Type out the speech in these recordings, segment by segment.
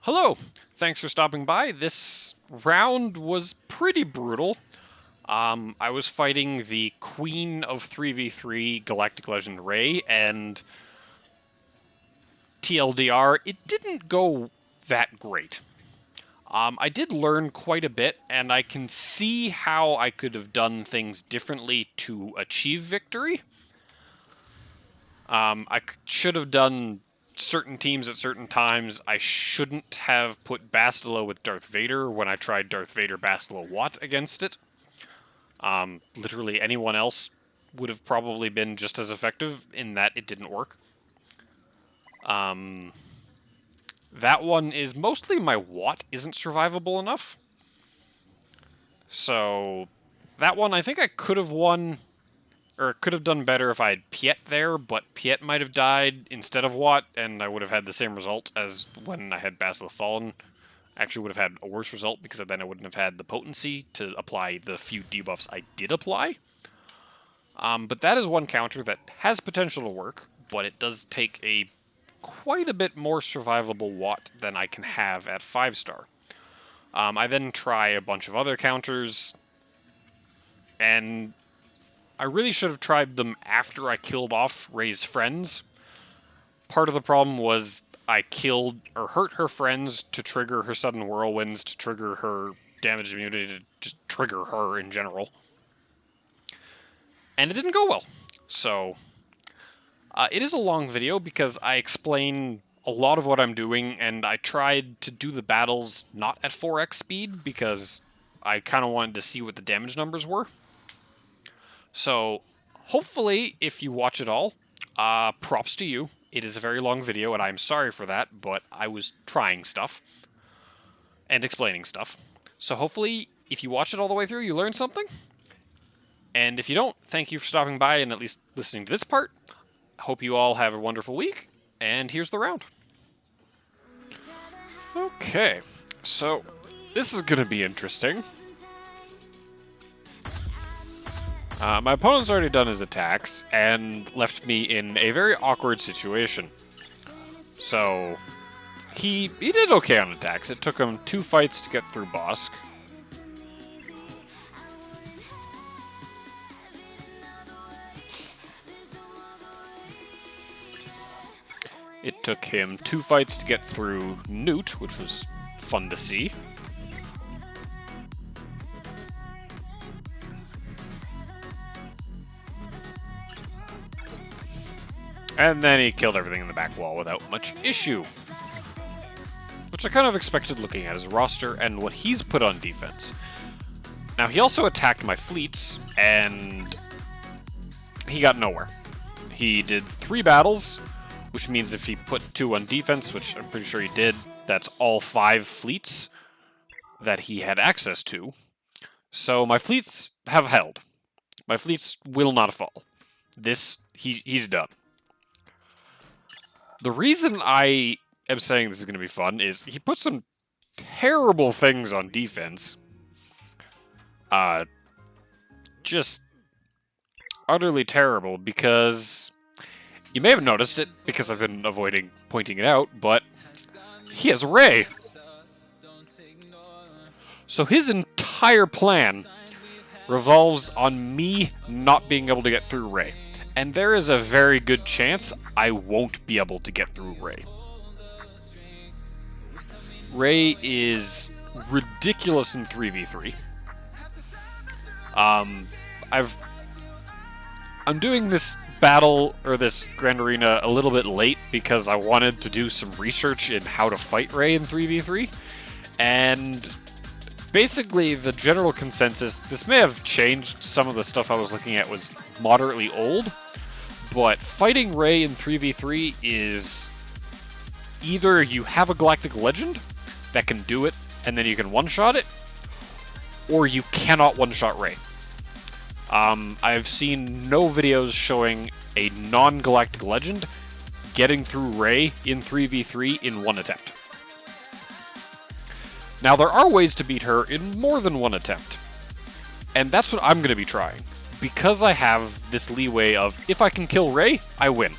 Hello, thanks for stopping by. This round was pretty brutal. I was fighting the Queen of 3v3 Galactic Legend Rey, and TLDR, it didn't go that great. I did learn quite a bit, and I can see how I could have done things differently to achieve victory. Should have done certain teams at certain times. I shouldn't have put Bastila with Darth Vader when I tried Darth Vader Bastila Watt against it. Literally anyone else would have probably been just as effective in that it didn't work. That one is mostly my Watt isn't survivable enough. So that one I think I could have won, or could have done better if I had Piet there, but Piet might have died instead of Watt, and I would have had the same result as when I had Bastila Fallen. Actually would have had a worse result, because then I wouldn't have had the potency to apply the few debuffs I did apply. But that is one counter that has potential to work, but it does take quite a bit more survivable Watt than I can have at 5-star. I then try a bunch of other counters, and I really should have tried them after I killed off Rey's friends. Part of the problem was I killed or hurt her friends to trigger her sudden whirlwinds, to trigger her damage immunity, to just trigger her in general. And it didn't go well. So, it is a long video because I explain a lot of what I'm doing, and I tried to do the battles not at 4x speed because I kind of wanted to see what the damage numbers were. So, hopefully, if you watch it all, props to you. It is a very long video, and I'm sorry for that, but I was trying stuff and explaining stuff. So hopefully, if you watch it all the way through, you learn something. And if you don't, thank you for stopping by and at least listening to this part. I hope you all have a wonderful week, and here's the round. Okay, so this is going to be interesting. My opponent's already done his attacks, and left me in a very awkward situation. So, he did okay on attacks. It took him 2 fights to get through Bosk. It took him 2 fights to get through Newt, which was fun to see. And then he killed everything in the back wall without much issue. Which I kind of expected looking at his roster and what he's put on defense. Now, he also attacked my fleets, and he got nowhere. He did 3 battles, which means if he put 2 on defense, which I'm pretty sure he did, that's all 5 fleets that he had access to. So my fleets have held. My fleets will not fall. He's done. The reason I am saying this is going to be fun is he put some terrible things on defense. Just utterly terrible, because you may have noticed it because I've been avoiding pointing it out, but he has Rey. So his entire plan revolves on me not being able to get through Rey. And there is a very good chance I won't be able to get through Rey. Rey is ridiculous in 3v3. I'm doing this battle, or this Grand Arena, a little bit late because I wanted to do some research in how to fight Rey in 3v3. And basically, the general consensus, this may have changed, some of the stuff I was looking at was moderately old, but fighting Rey in 3v3 is either you have a Galactic Legend that can do it, and then you can one-shot it, or you cannot one-shot Rey. I've seen no videos showing a non-Galactic Legend getting through Rey in 3v3 in 1 attempt. Now, there are ways to beat her in more than 1 attempt, and that's what I'm going to be trying, because I have this leeway of, if I can kill Rey, I win.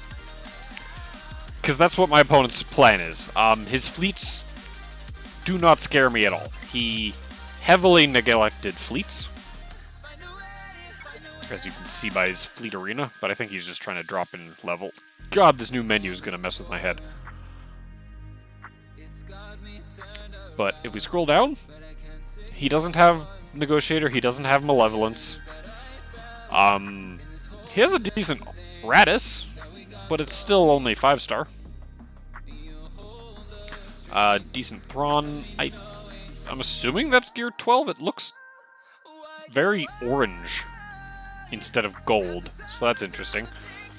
Because that's what my opponent's plan is. His fleets do not scare me at all. He heavily neglected fleets, as you can see by his fleet arena, but I think he's just trying to drop in level. God, this new menu is going to mess with my head. But if we scroll down, he doesn't have Negotiator, he doesn't have Malevolence. He has a decent Radis, but it's still only 5-star. Decent Thrawn. I'm assuming that's gear 12. It looks very orange instead of gold, so that's interesting.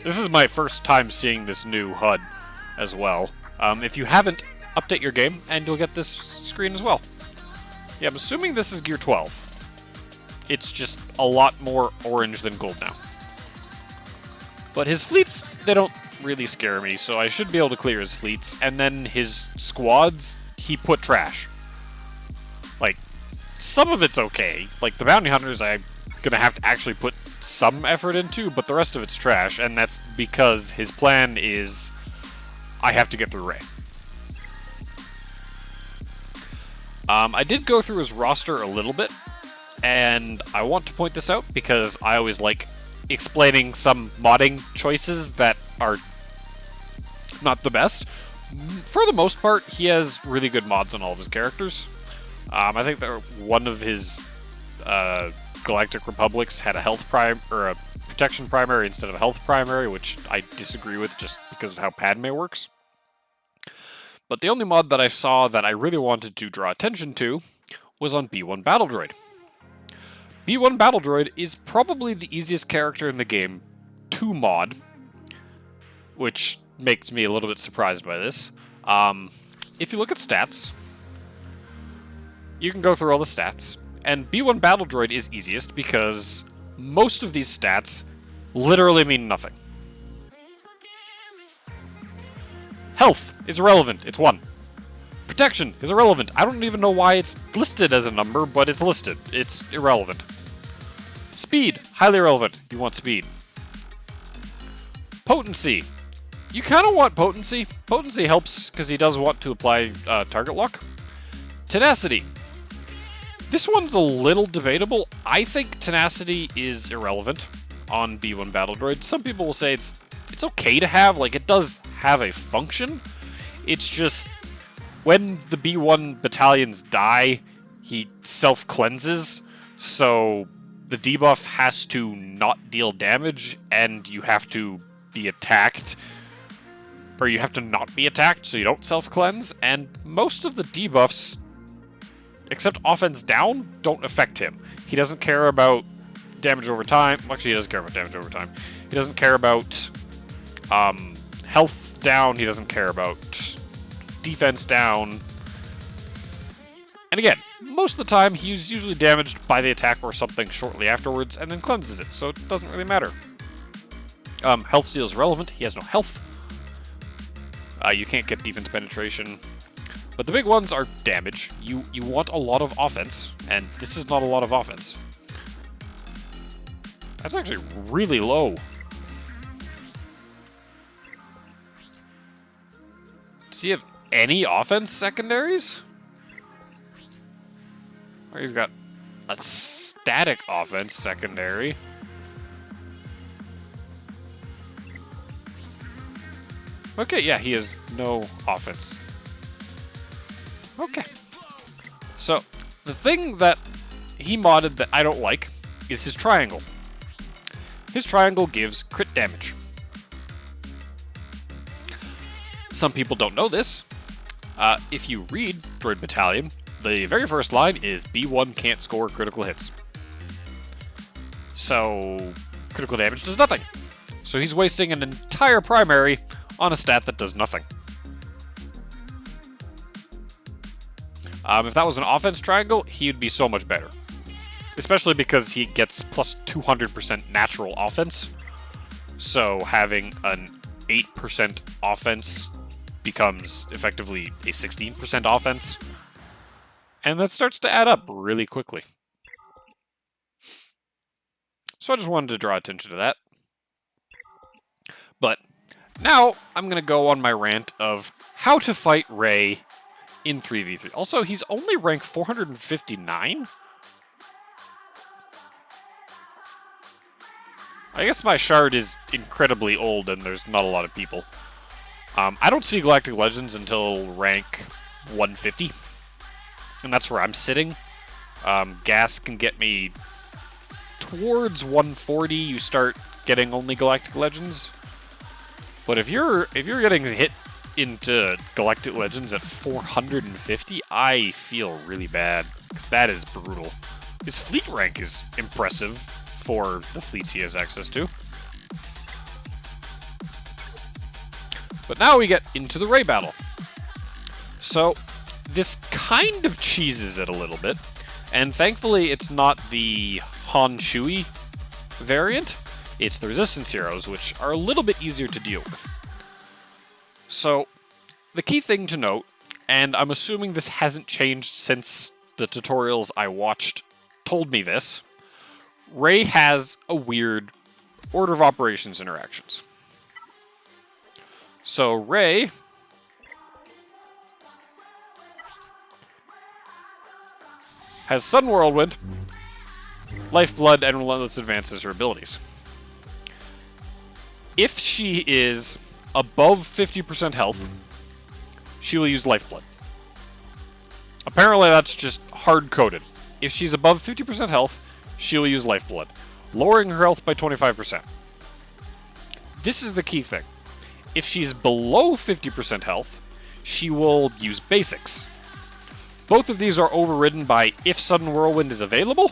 This is my first time seeing this new HUD as well. If you haven't, update your game, and you'll get this screen as well. Yeah, I'm assuming this is gear 12. It's just a lot more orange than gold now. But his fleets, they don't really scare me, so I should be able to clear his fleets. And then his squads, he put trash. Like, some of it's okay. Like, the bounty hunters I'm gonna have to actually put some effort into, but the rest of it's trash, and that's because his plan is I have to get through Rey. I did go through his roster a little bit, and I want to point this out because I always like explaining some modding choices that are not the best. For the most part, he has really good mods on all of his characters. I think that one of his Galactic Republics had a health or a protection primary instead of a health primary, which I disagree with just because of how Padme works. But the only mod that I saw that I really wanted to draw attention to was on B1 Battle Droid. B1 Battle Droid is probably the easiest character in the game to mod, which makes me a little bit surprised by this. If you look at stats, you can go through all the stats, and B1 Battle Droid is easiest because most of these stats literally mean nothing. Health is irrelevant, it's 1. Protection is irrelevant. I don't even know why it's listed as a number, but it's listed. It's irrelevant. Speed, highly irrelevant. You want speed. Potency. You kind of want potency. Potency helps because he does want to apply target lock. Tenacity. This one's a little debatable. I think tenacity is irrelevant on B1 Battle Droid. Some people will say it's okay to have, like it does have a function. It's just when the B1 battalions die, he self-cleanses, so the debuff has to not deal damage, and you have to be attacked, or you have to not be attacked so you don't self-cleanse, and most of the debuffs, except offense down, don't affect him. He doesn't care about damage over time. Actually, he doesn't care about damage over time. He doesn't care about health down. He doesn't care about defense down. And again, most of the time, he's usually damaged by the attack or something shortly afterwards, and then cleanses it, so it doesn't really matter. Health steal is relevant. He has no health. You can't get defense penetration. But the big ones are damage. You want a lot of offense, and this is not a lot of offense. That's actually really low. Does he have any offense secondaries? Or he's got a static offense secondary. Okay, yeah, he has no offense. Okay. So, the thing that he modded that I don't like is his triangle. His triangle gives crit damage. Some people don't know this. If you read Droid Battalion, the very first line is B1 can't score critical hits. So, critical damage does nothing. So he's wasting an entire primary on a stat that does nothing. If that was an offense triangle, he'd be so much better. Especially because he gets plus 200% natural offense. So having an 8% offense becomes effectively a 16% offense. And that starts to add up really quickly. So I just wanted to draw attention to that. But now I'm going to go on my rant of how to fight Rey in 3v3. Also, he's only rank 459? I guess my shard is incredibly old and there's not a lot of people. I don't see Galactic Legends until rank 150. And that's where I'm sitting. GAC can get me towards 140. You start getting only Galactic Legends. But if you're getting hit into Galactic Legends at 450, I feel really bad, because that is brutal. His fleet rank is impressive for the fleets he has access to. But now we get into the Rey battle. So this kind of cheeses it a little bit, and thankfully it's not the Han Chewie variant, it's the Resistance heroes, which are a little bit easier to deal with. So, the key thing to note, and I'm assuming this hasn't changed since the tutorials I watched told me this, Rey has a weird order of operations interactions. So Rey has Sudden Whirlwind, Lifeblood, and Relentless advances her abilities. If she is above 50% health, she will use Lifeblood. Apparently that's just hard-coded. If she's above 50% health, she will use Lifeblood, lowering her health by 25%. This is the key thing. If she's below 50% health, she will use Basics. Both of these are overridden by if Sudden Whirlwind is available,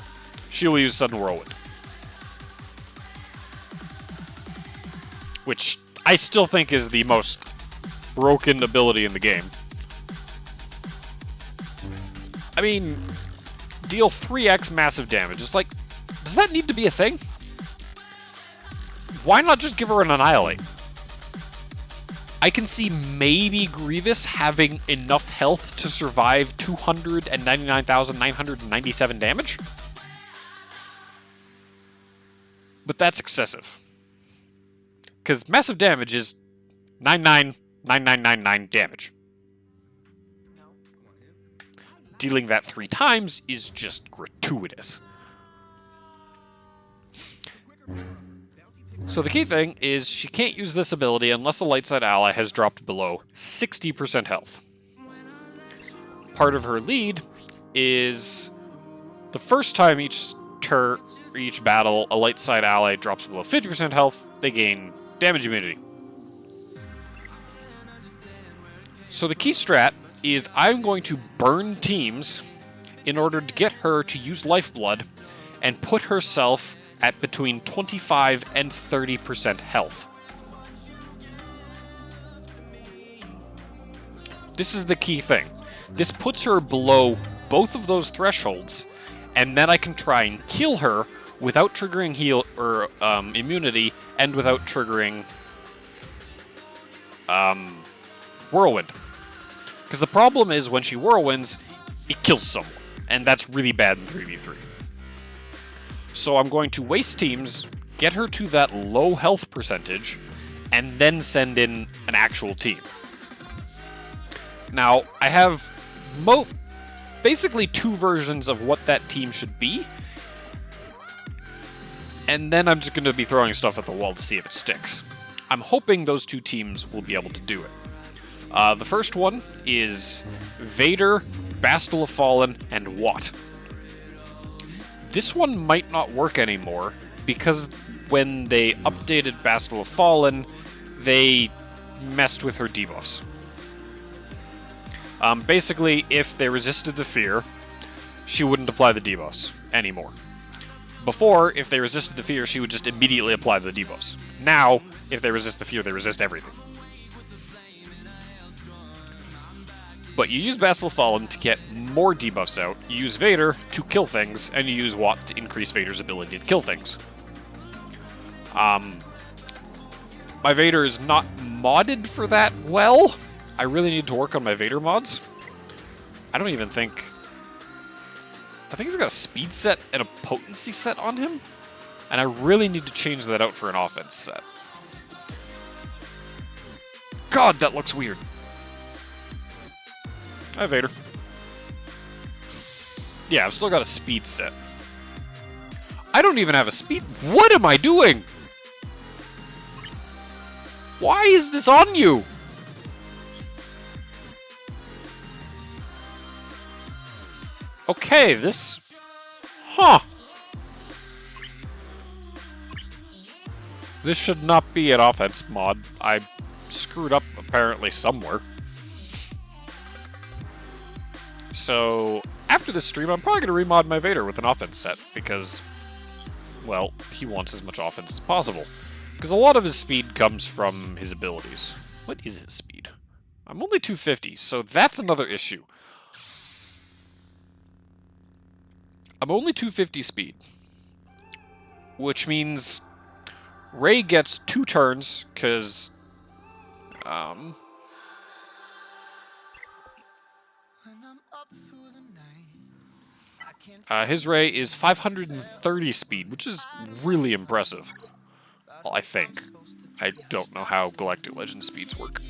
she will use Sudden Whirlwind. Which I still think is the most broken ability in the game. I mean, deal 3x massive damage. It's like, does that need to be a thing? Why not just give her an Annihilate? I can see maybe Grievous having enough health to survive 299,997 damage. But that's excessive. Because massive damage is 999999 damage. Dealing that 3 times is just gratuitous. So the key thing is she can't use this ability unless a light side ally has dropped below 60% health. Part of her lead is the first time each battle a light side ally drops below 50% health, they gain damage immunity. So the key strat is I'm going to burn teams in order to get her to use Lifeblood and put herself at between 25 and 30% health. This is the key thing. This puts her below both of those thresholds, and then I can try and kill her without triggering heal or immunity, and without triggering Whirlwind. Because the problem is when she Whirlwinds, it kills someone, and that's really bad in 3v3. So I'm going to waste teams, get her to that low health percentage, and then send in an actual team. Now, I have basically 2 versions of what that team should be, and then I'm just going to be throwing stuff at the wall to see if it sticks. I'm hoping those 2 teams will be able to do it. The first one is Vader, Bastila Fallen, and Watt. This one might not work anymore, because when they updated Bastila Fallen, they messed with her debuffs. Basically, if they resisted the fear, she wouldn't apply the debuffs anymore. Before, if they resisted the fear, she would just immediately apply the debuffs. Now, if they resist the fear, they resist everything. But you use Bastila Fallen to get more debuffs out, you use Vader to kill things, and you use Watt to increase Vader's ability to kill things. My Vader is not modded for that well. I really need to work on my Vader mods. I think he's got a speed set and a potency set on him, and I really need to change that out for an offense set. God, that looks weird. Hi, Vader. Yeah, I've still got a speed set. I don't even have a speed... What am I doing? Why is this on you? Okay, this... Huh. This should not be an offense mod. I screwed up apparently somewhere. So, after this stream, I'm probably going to remod my Vader with an offense set, because, well, he wants as much offense as possible. Because a lot of his speed comes from his abilities. What is his speed? I'm only 250, so that's another issue. I'm only 250 speed, which means Rey gets 2 turns, because, his Rey is 530 speed, which is really impressive. Well, I think. I don't know how Galactic Legend speeds work.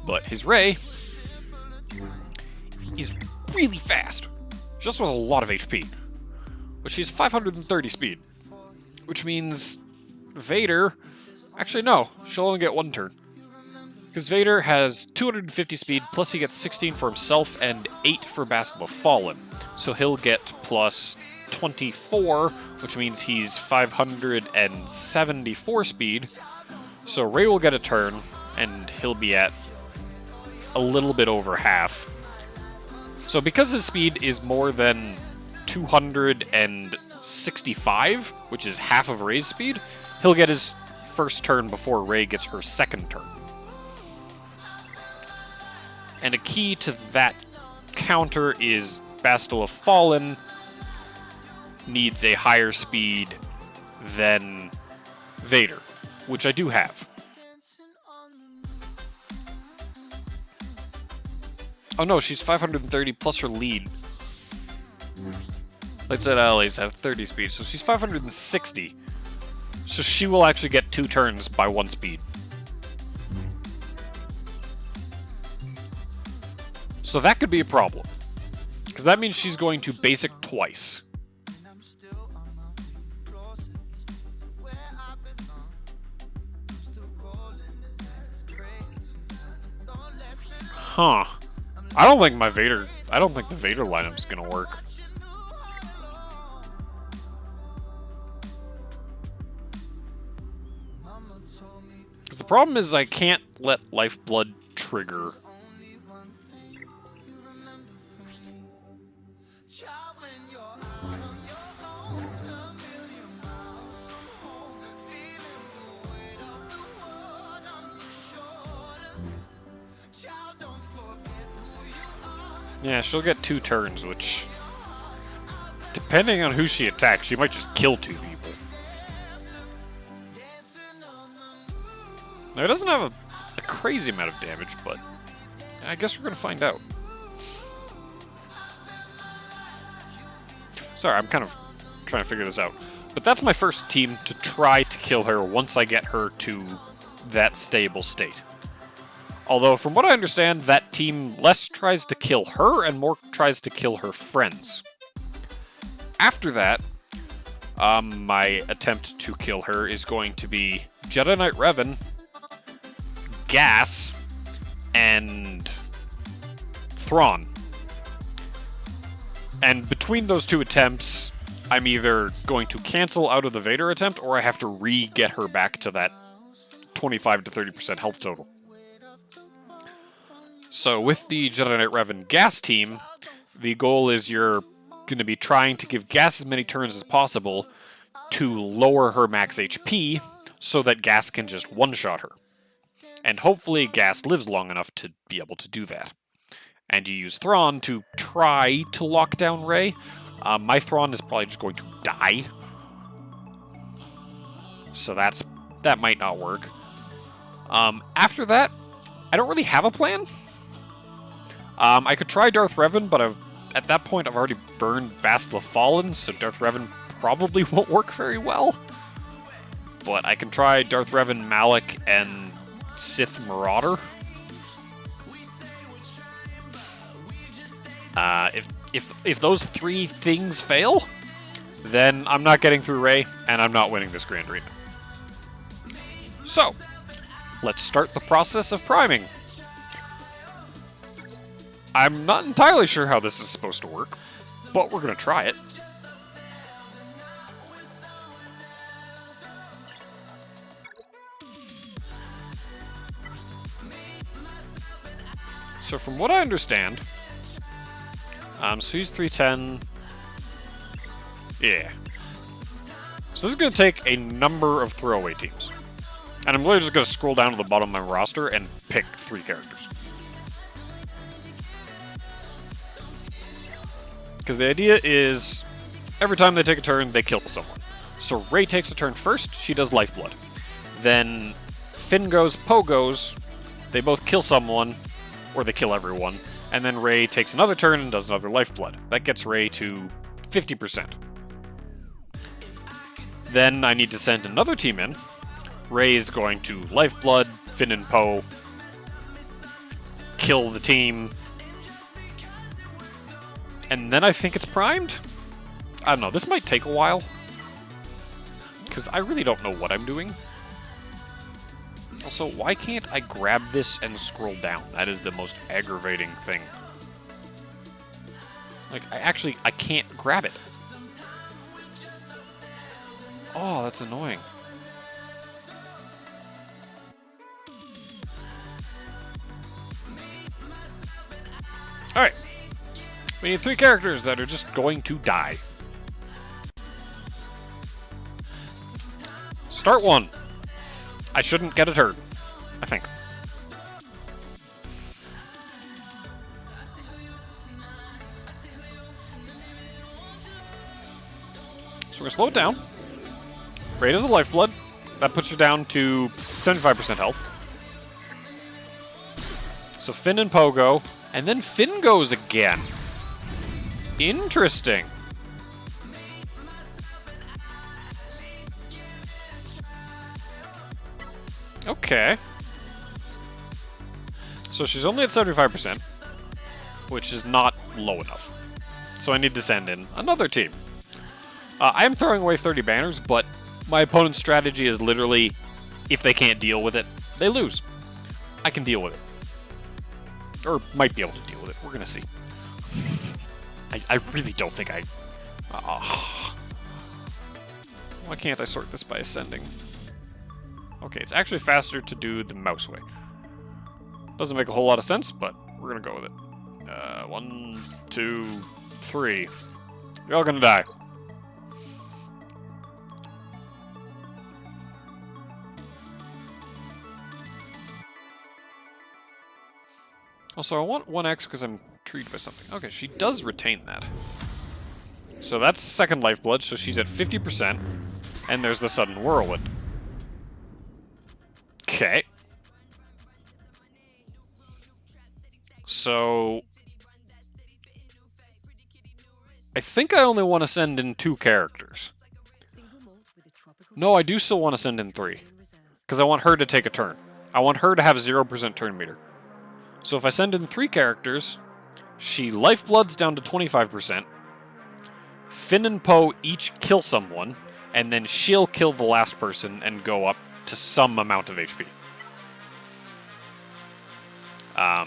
But his Rey is really fast. Just with a lot of HP. But she's 530 speed. Which means Vader... Actually, no. She'll only get 1 turn. Because Vader has 250 speed, plus he gets 16 for himself and 8 for Bast of the Fallen. So he'll get plus 24, which means he's 574 speed. So Rey will get a turn, and he'll be at a little bit over half. So because his speed is more than 265, which is half of Rey's speed, he'll get his first turn before Rey gets her second turn. And a key to that counter is Bast of the Fallen needs a higher speed than Vader, which I do have. Oh no, she's 530 plus her lead. Light Side Allies have 30 speed, so she's 560. So she will actually get 2 turns by 1 speed. So that could be a problem. Because that means she's going to basic twice. Huh. I don't think the Vader lineup's gonna work. Because the problem is I can't let Lifeblood trigger. Yeah, she'll get 2 turns, which, depending on who she attacks, she might just kill 2 people. Now, it doesn't have a crazy amount of damage, but I guess we're going to find out. Sorry, I'm kind of trying to figure this out. But that's my first team to try to kill her once I get her to that stable state. Although, from what I understand, that team less tries to kill her and more tries to kill her friends. After that, my attempt to kill her is going to be Jedi Knight Revan, Gas, and Thrawn. And between those 2 attempts, I'm either going to cancel out of the Vader attempt, or I have to re-get her back to that 25 to 30% health total. So with the Jedi Knight Revan Gas team, the goal is you're going to be trying to give Gas as many turns as possible to lower her max HP, so that Gas can just one-shot her. And hopefully Gas lives long enough to be able to do that. And you use Thrawn to try to lock down Rey. My Thrawn is probably just going to die. So that might not work. After that, I don't really have a plan. I could try Darth Revan, but at that point I've already burned Bast of the Fallen, so Darth Revan probably won't work very well. But I can try Darth Revan, Malak, and Sith Marauder. If those three things fail, then I'm not getting through Rey, and I'm not winning this Grand Arena. So, let's start the process of priming. I'm not entirely sure how this is supposed to work, but we're going to try it. So from what I understand, so he's 310. Yeah. So this is going to take a number of throwaway teams. And I'm literally just going to scroll down to the bottom of my roster and pick 3 characters. Because the idea is, every time they take a turn, they kill someone. So Rey takes a turn first, she does Lifeblood. Then Finn goes, Poe goes, they both kill someone, or they kill everyone. And then Rey takes another turn and does another Lifeblood. That gets Rey to 50%. Then I need to send another team in. Rey is going to Lifeblood, Finn and Poe, kill the team, and then I think it's primed? I don't know, this might take a while, because I really don't know what I'm doing. Also, why can't I grab this and scroll down? That is the most aggravating thing. Like, I can't grab it. Oh, that's annoying. Alright. We need 3 characters that are just going to die. Start 1. I shouldn't get a turn, I think. So we're going to slow it down. Rey does a Lifeblood. That puts her down to 75% health. So Finn and Poe go. And then Finn goes again. Interesting. Okay. So she's only at 75%, which is not low enough. So I need to send in another team. I am throwing away 30 banners, but my opponent's strategy is literally, if they can't deal with it, they lose. I can deal with it. Or might be able to deal with it. We're going to see. I really don't think I... Why can't I sort this by ascending? Okay, it's actually faster to do the mouse way. Doesn't make a whole lot of sense, but we're going to go with it. 1, 2, 3. You're all going to die. Also, I want 1x because I'm intrigued by something. Okay, she does retain that. So that's second Lifeblood, so she's at 50%. And there's the sudden Whirlwind. Okay. So... I think I only want to send in 2 characters. No, I do still want to send in 3. Because I want her to take a turn. I want her to have 0% turn meter. So if I send in 3 characters, she Lifebloods down to 25%, Finn and Poe each kill someone, and then she'll kill the last person and go up to some amount of HP. I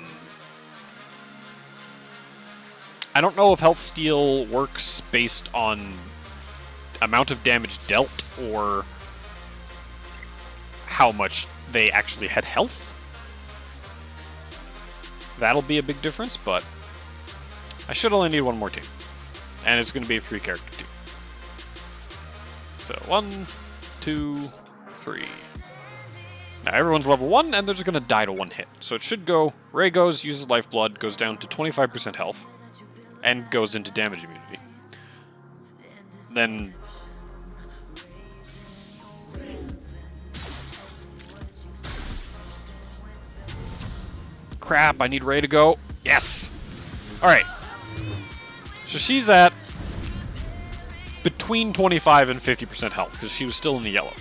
don't know if Health Steal works based on amount of damage dealt or how much they actually had health. That'll be a big difference, but I should only need 1 more team. And it's going to be a 3-character team. So, 1, 2, 3. Now, everyone's level 1, and they're just going to die to 1 hit. So it should go, Rey goes, uses Lifeblood, goes down to 25% health, and goes into damage immunity. Then... Crap, I need Rey to go. Yes! Alright. So she's at between 25 and 50% health, because she was still in the yellow.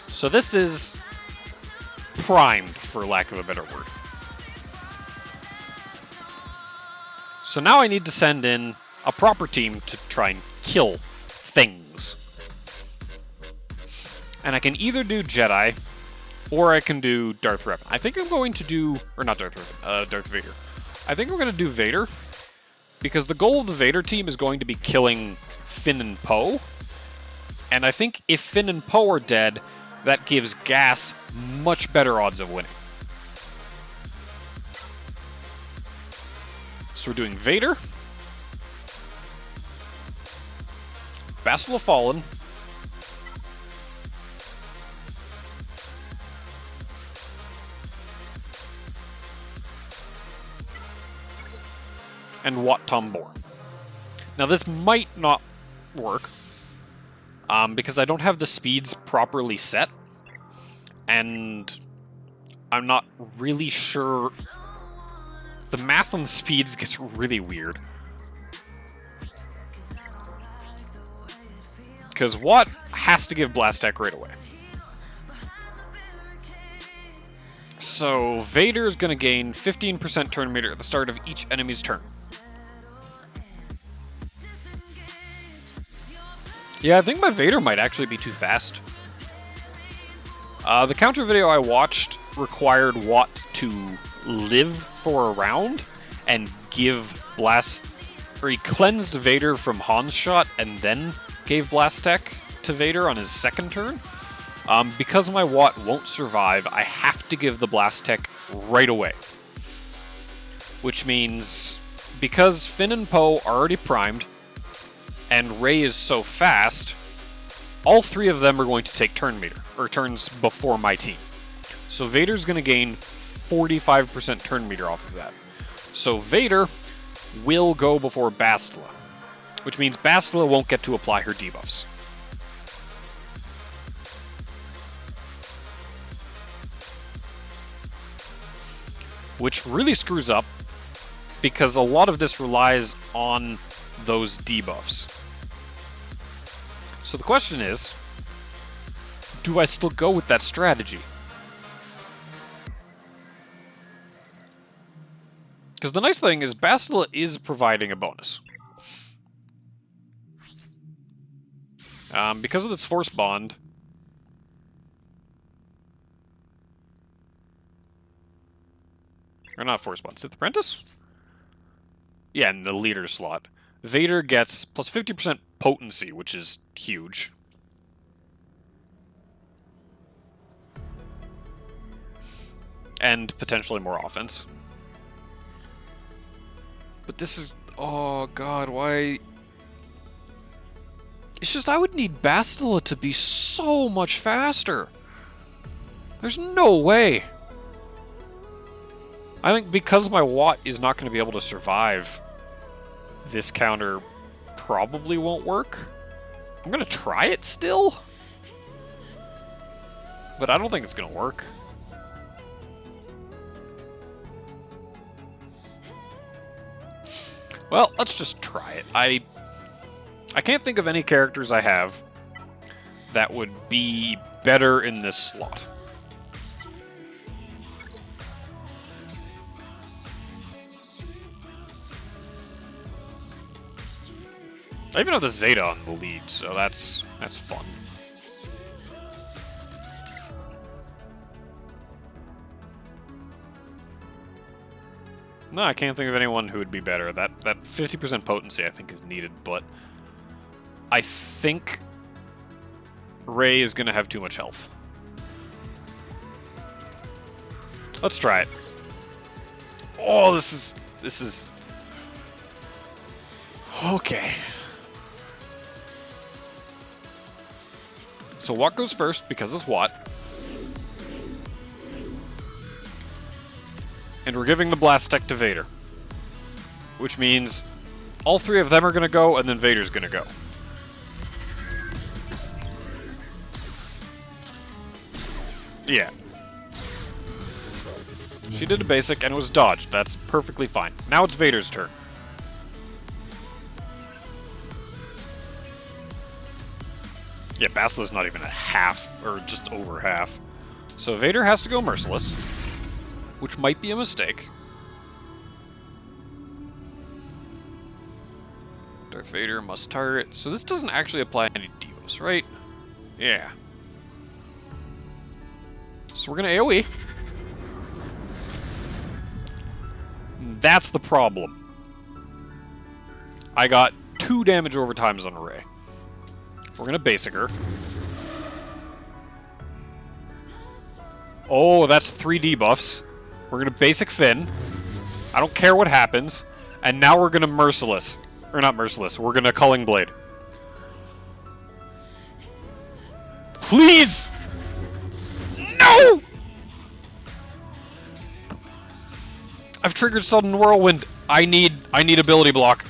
So this is primed for lack of a better word. So now I need to send in a proper team to try and kill things. And I can either do Jedi, or I can do Darth Revan. I think I'm going to do... Or not Darth Revan, Darth Vader. I think I'm going to do Vader, because the goal of the Vader team is going to be killing Finn and Poe. And I think if Finn and Poe are dead, that gives GAC much better odds of winning. So we're doing Vader, Bastila the Fallen, and Wat Tambor. Now this might not work, because I don't have the speeds properly set, and I'm not really sure. The math on the speeds gets really weird. Because Wat has to give Blast Tech right away. So Vader is going to gain 15% turn meter at the start of each enemy's turn. Yeah, I think my Vader might actually be too fast. The counter video I watched required Wat to live for a round and give Blast... Or he cleansed Vader from Han's shot and then gave Blast Tech to Vader on his second turn. Because my Wat won't survive, I have to give the Blast Tech right away. Which means, because Finn and Poe are already primed, and Rey is so fast, all three of them are going to take turn meter, or turns before my team. So Vader's going to gain 45% turn meter off of that. So Vader will go before Bastila, which means Bastila won't get to apply her debuffs. Which really screws up, because a lot of this relies on those debuffs. So the question is, do I still go with that strategy? Because the nice thing is, Bastila is providing a bonus. Because of this Force Bond, or not Force Bond, Sith Apprentice? Yeah, in the leader slot. Vader gets plus 50% potency, which is huge. And potentially more offense. But this is... Oh, God, why... It's just I would need Bastila to be so much faster. There's no way. I think because my Wat is not going to be able to survive, this counter probably won't work. I'm going to try it still. But I don't think it's going to work. Well, let's just try it. I can't think of any characters I have that would be better in this slot. I even have the Zeta on the lead, so that's fun. No, I can't think of anyone who would be better. That 50% potency I think is needed, but I think Rey is going to have too much health. Let's try it. Oh, this is okay. So Wat goes first because it's Wat. And we're giving the Blast Tech to Vader. Which means all three of them are going to go, and then Vader's going to go. Yeah. She did a basic, and it was dodged. That's perfectly fine. Now it's Vader's turn. Yeah, Bastila's not even at half, or just over half. So Vader has to go Merciless. which might be a mistake. Darth Vader must target. So this doesn't actually apply any debuffs, right? Yeah. So we're gonna AoE. That's the problem. I got 2 damage over times on a Rey. We're gonna basic her. Oh, that's 3 debuffs. We're gonna basic Finn. I don't care what happens. And now we're gonna Merciless. Or not Merciless, we're gonna Culling Blade. Please! No! I've triggered Sudden Whirlwind. I need ability block.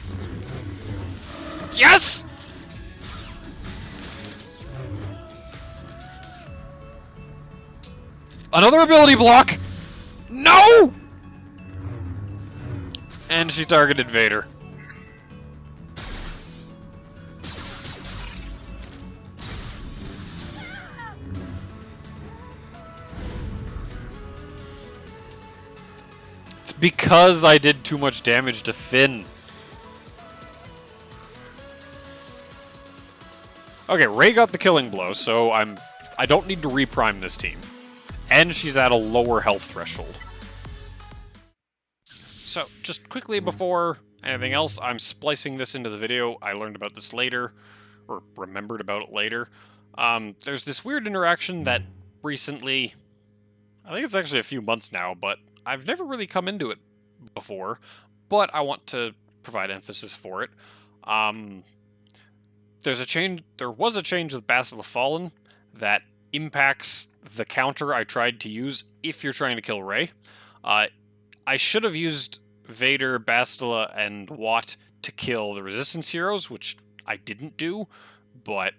Yes! Another ability block! No! And she targeted Vader. It's because I did too much damage to Finn. Okay, Rey got the killing blow, so I don't need to reprime this team. And she's at a lower health threshold. So, just quickly before anything else, I'm splicing this into the video. I learned about this later, or remembered about it later. There's this weird interaction that recently, I think it's actually a few months now, but I've never really come into it before, but I want to provide emphasis for it. There was a change with Bastila Fallen that impacts the counter I tried to use if you're trying to kill Rey. I should have used Vader, Bastila, and Watt to kill the Resistance heroes, which I didn't do, but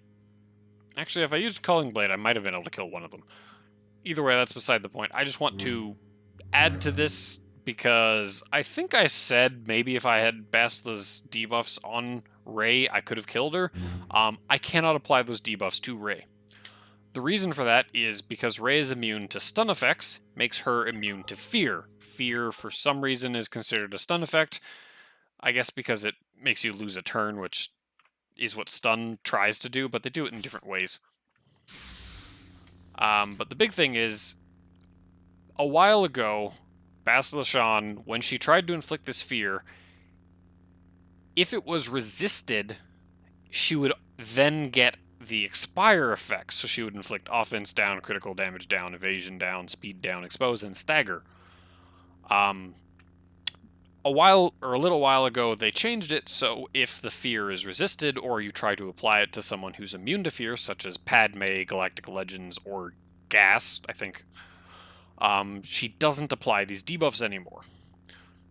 actually if I used Culling Blade, I might have been able to kill one of them. Either way, that's beside the point. I just want to add to this because I think I said maybe if I had Bastila's debuffs on Rey, I could have killed her. I cannot apply those debuffs to Rey. The reason for that is because Rey is immune to stun effects, makes her immune to fear. Fear, for some reason, is considered a stun effect. I guess because it makes you lose a turn, which is what stun tries to do, but they do it in different ways. But the big thing is, a while ago, Bastila Shan, when she tried to inflict this fear, if it was resisted, she would then get the expire effects, so she would inflict offense down, critical damage down, evasion down, speed down, expose, and stagger. A little while ago, they changed it so if the fear is resisted, or you try to apply it to someone who's immune to fear, such as Padme, Galactic Legends, or Gas, I think, she doesn't apply these debuffs anymore.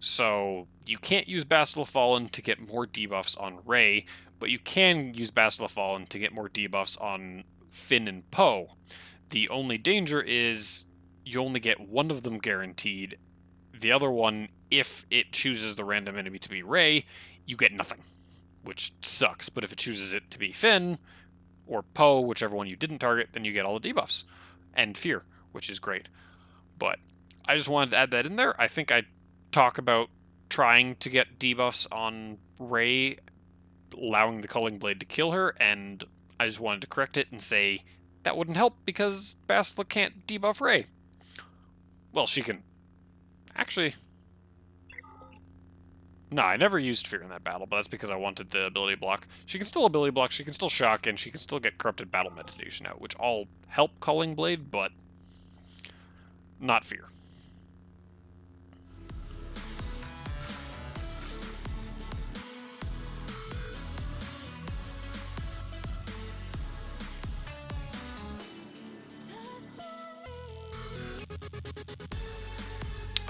So you can't use Bastila Fallen to get more debuffs on Rey, but you can use Bastila Fallen to get more debuffs on Finn and Poe. The only danger is you only get one of them guaranteed. The other one, if it chooses the random enemy to be Rey, you get nothing, which sucks. But if it chooses it to be Finn or Poe, whichever one you didn't target, then you get all the debuffs and fear, which is great. But I just wanted to add that in there. I think I talk about trying to get debuffs on Rey, allowing the Culling Blade to kill her, and I just wanted to correct it and say that wouldn't help because Bastila can't debuff Rey. Well, she can. Actually, no, I never used Fear in that battle, but that's because I wanted the ability block. She can still ability block, she can still shock, and she can still get Corrupted Battle Meditation out, which all help Culling Blade, but not Fear.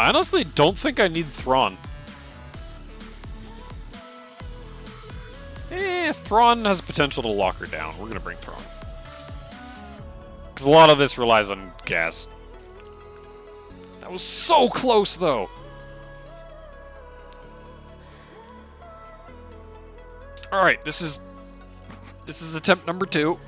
I honestly don't think I need Thrawn. Thrawn has potential to lock her down. We're gonna bring Thrawn. Because a lot of this relies on gas. That was so close, though! Alright, this is attempt number 2.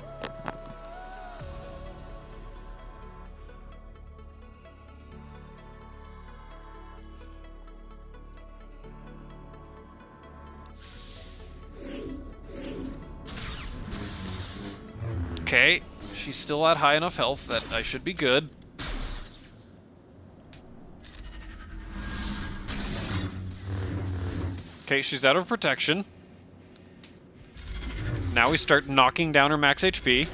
Okay, she's still at high enough health that I should be good. Okay, she's out of protection. Now we start knocking down her max HP.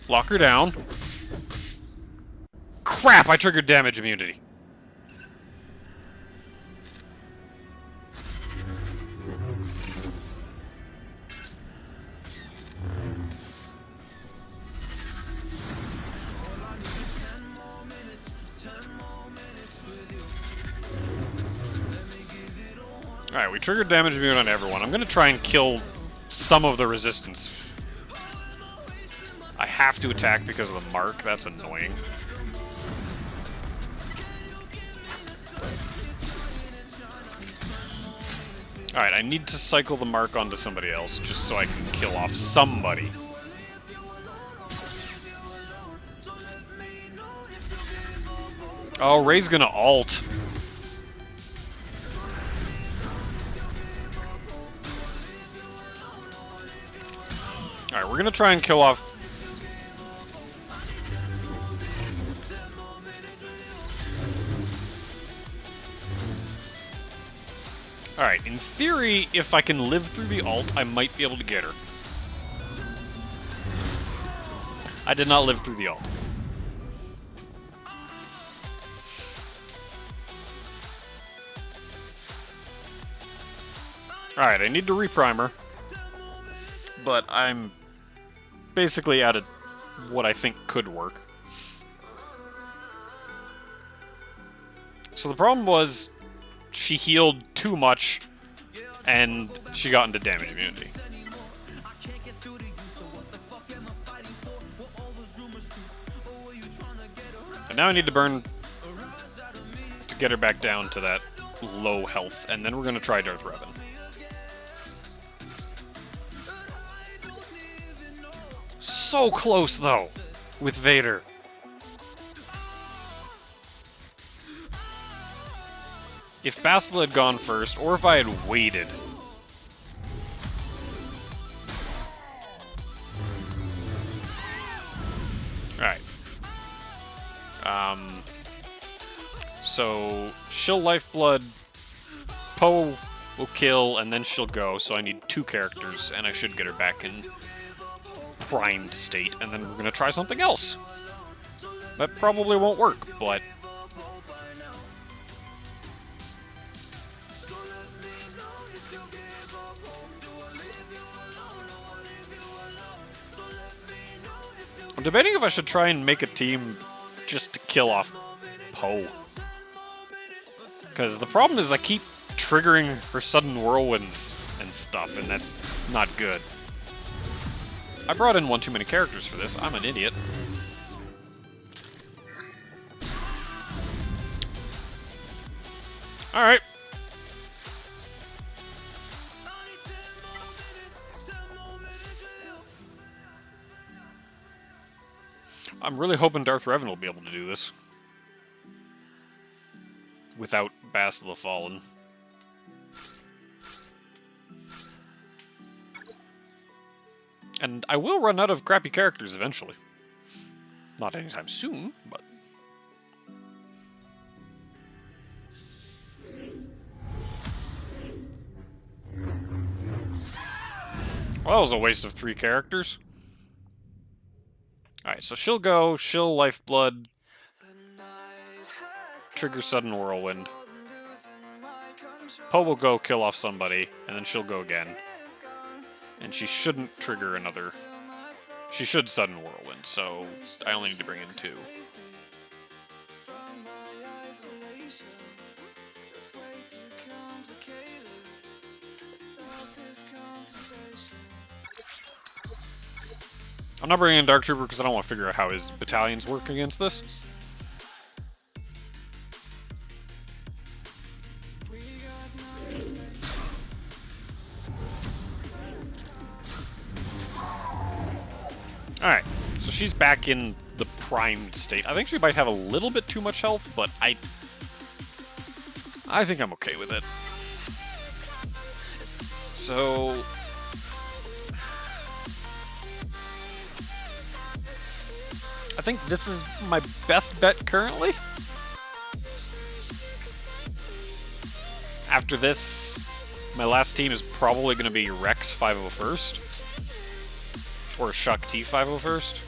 Lock her down. Crap, I triggered damage immunity. Alright, we triggered damage immune on everyone. I'm gonna try and kill some of the resistance. I have to attack because of the mark. That's annoying. Alright, I need to cycle the mark onto somebody else just so I can kill off somebody. Oh, Rey's gonna ult. Alright, we're gonna try and kill off... Alright, in theory, if I can live through the ult, I might be able to get her. I did not live through the ult. Alright, I need to reprime her. But I'm basically at what I think could work. So the problem was she healed too much and she got into damage immunity. And now I need to burn to get her back down to that low health, and then we're going to try Darth Revan. So close, though, with Vader. If Bastila had gone first, or if I had waited. Alright. So, she'll Lifeblood, Poe will kill, and then she'll go, so I need 2 characters, and I should get her back in primed state, and then we're gonna try something else. That probably won't work, but... I'm debating if I should try and make a team just to kill off Poe. Because the problem is I keep triggering her sudden whirlwinds and stuff, and that's not good. I brought in one too many characters for this. I'm an idiot. Alright. I'm really hoping Darth Revan will be able to do this. Without Bastila Fallen. And I will run out of crappy characters eventually. Not anytime soon, but... Well, that was a waste of 3 characters. Alright, so she'll go, she'll Lifeblood, trigger Sudden Whirlwind. Poe will go kill off somebody, and then she'll go again. And she shouldn't trigger another... She should Sudden Whirlwind, so I only need to bring in 2. I'm not bringing in Dark Trooper because I don't want to figure out how his battalions work against this. Alright, so she's back in the primed state. I think she might have a little bit too much health, but I think I'm okay with it. So... I think this is my best bet currently. After this, my last team is probably going to be Rex 501st. Or Shuck T 501st.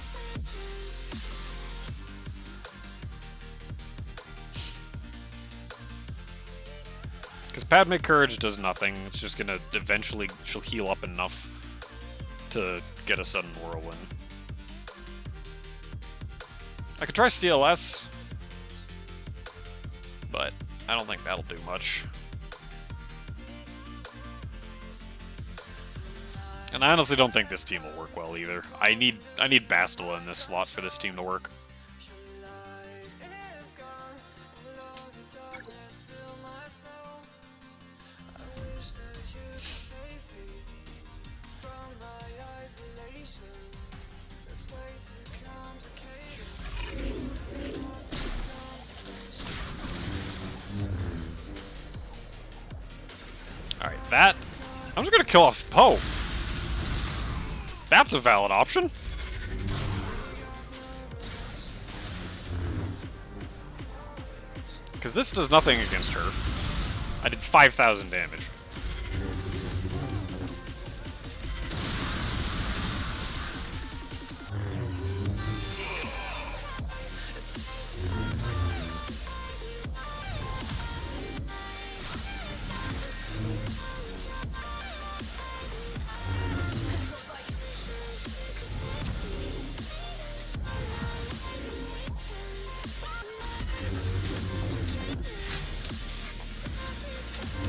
Because Padme Courage does nothing. It's just going to eventually, she'll heal up enough to get a sudden whirlwind. I could try CLS, but I don't think that'll do much. And I honestly don't think this team will work well either. I need Bastila in this slot for this team to work. Alright, that... I'm just gonna kill off Poe. That's a valid option. Because this does nothing against her. I did 5,000 damage.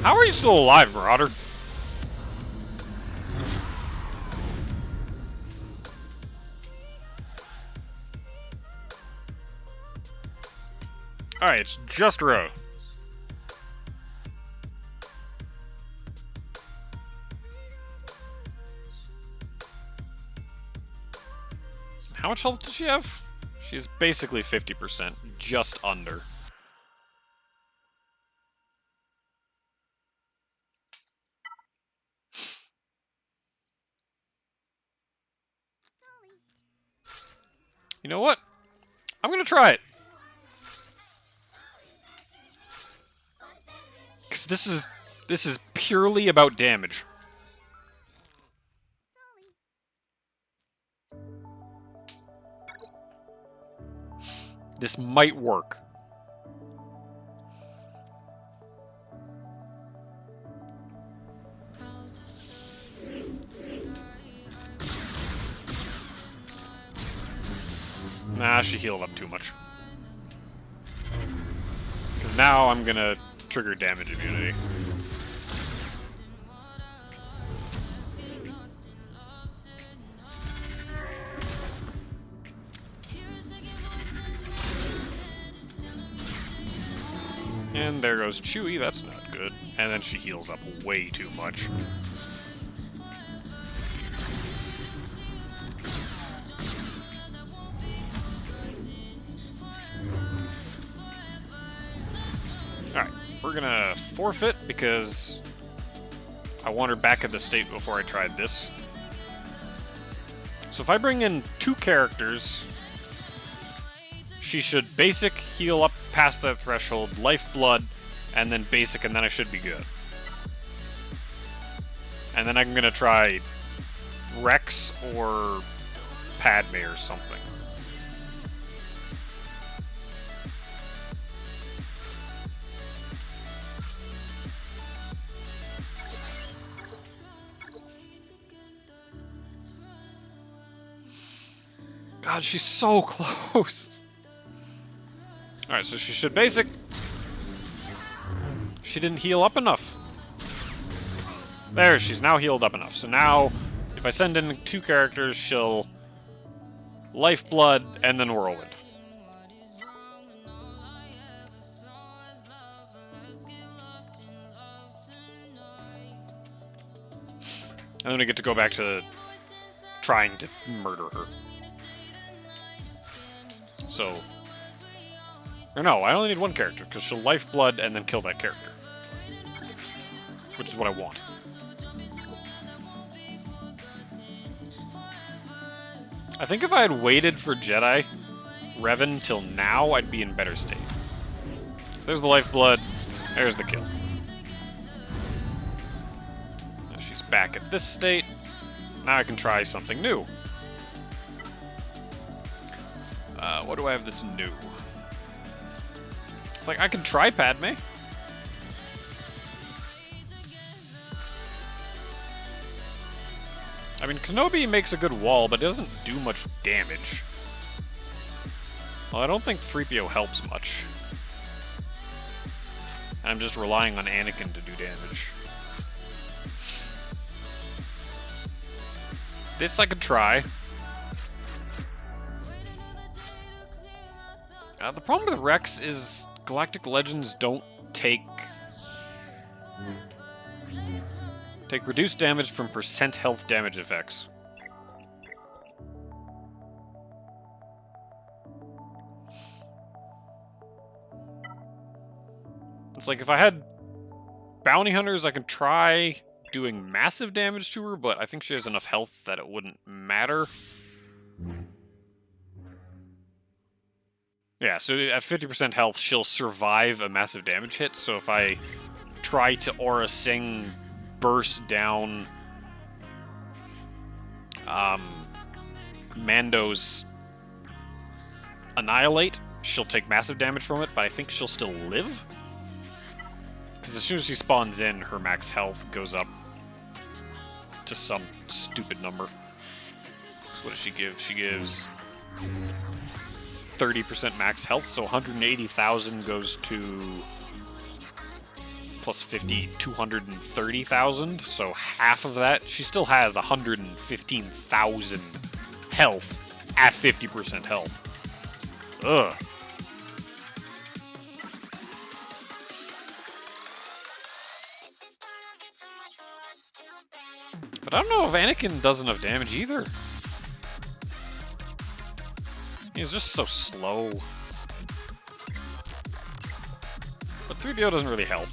How are you still alive, Marauder? Alright, it's just Ro. How much health does she have? She's basically 50%, just under. You know what? I'm gonna try it. Because this is purely about damage. This might work. Nah, she healed up too much. Because now I'm gonna trigger damage immunity. And there goes Chewie, that's not good. And then she heals up way too much. Alright, we're gonna forfeit because I want her back at the state before I tried this. So if I bring in 2 characters, she should basic, heal up past that threshold, lifeblood, and then basic, and then I should be good. And then I'm gonna try Rex or Padme or something. God, she's so close. Alright, so she should basic. She didn't heal up enough. There, she's now healed up enough. So now, if I send in 2 characters, she'll Lifeblood and then Whirlwind. And then I get to go back to trying to murder her. So, or no, I only need 1 character, because she'll Lifeblood and then kill that character. Which is what I want. I think if I had waited for Jedi Revan till now, I'd be in better state. So there's the lifeblood. There's the kill. Now she's back at this state. Now I can try something new. What do I have that's new? It's like I can try Padme. I mean, Kenobi makes a good wall, but it doesn't do much damage. Well, I don't think 3PO helps much. I'm just relying on Anakin to do damage. This I could try. The problem with Rex is Galactic Legends don't take reduced damage from percent health damage effects. It's like if I had bounty hunters, I could try doing massive damage to her, but I think she has enough health that it wouldn't matter. Yeah, so at 50% health, she'll survive a massive damage hit, so if I try to Aura Sing burst down Mando's Annihilate, she'll take massive damage from it, but I think she'll still live. Because as soon as she spawns in, her max health goes up to some stupid number. So what does she give? She gives 30% max health, so 180,000 goes to plus 50, 230,000. So half of that, she still has 115,000 health at 50% health. Ugh. But I don't know if Anakin does enough damage either. He's just so slow. But 3PO doesn't really help.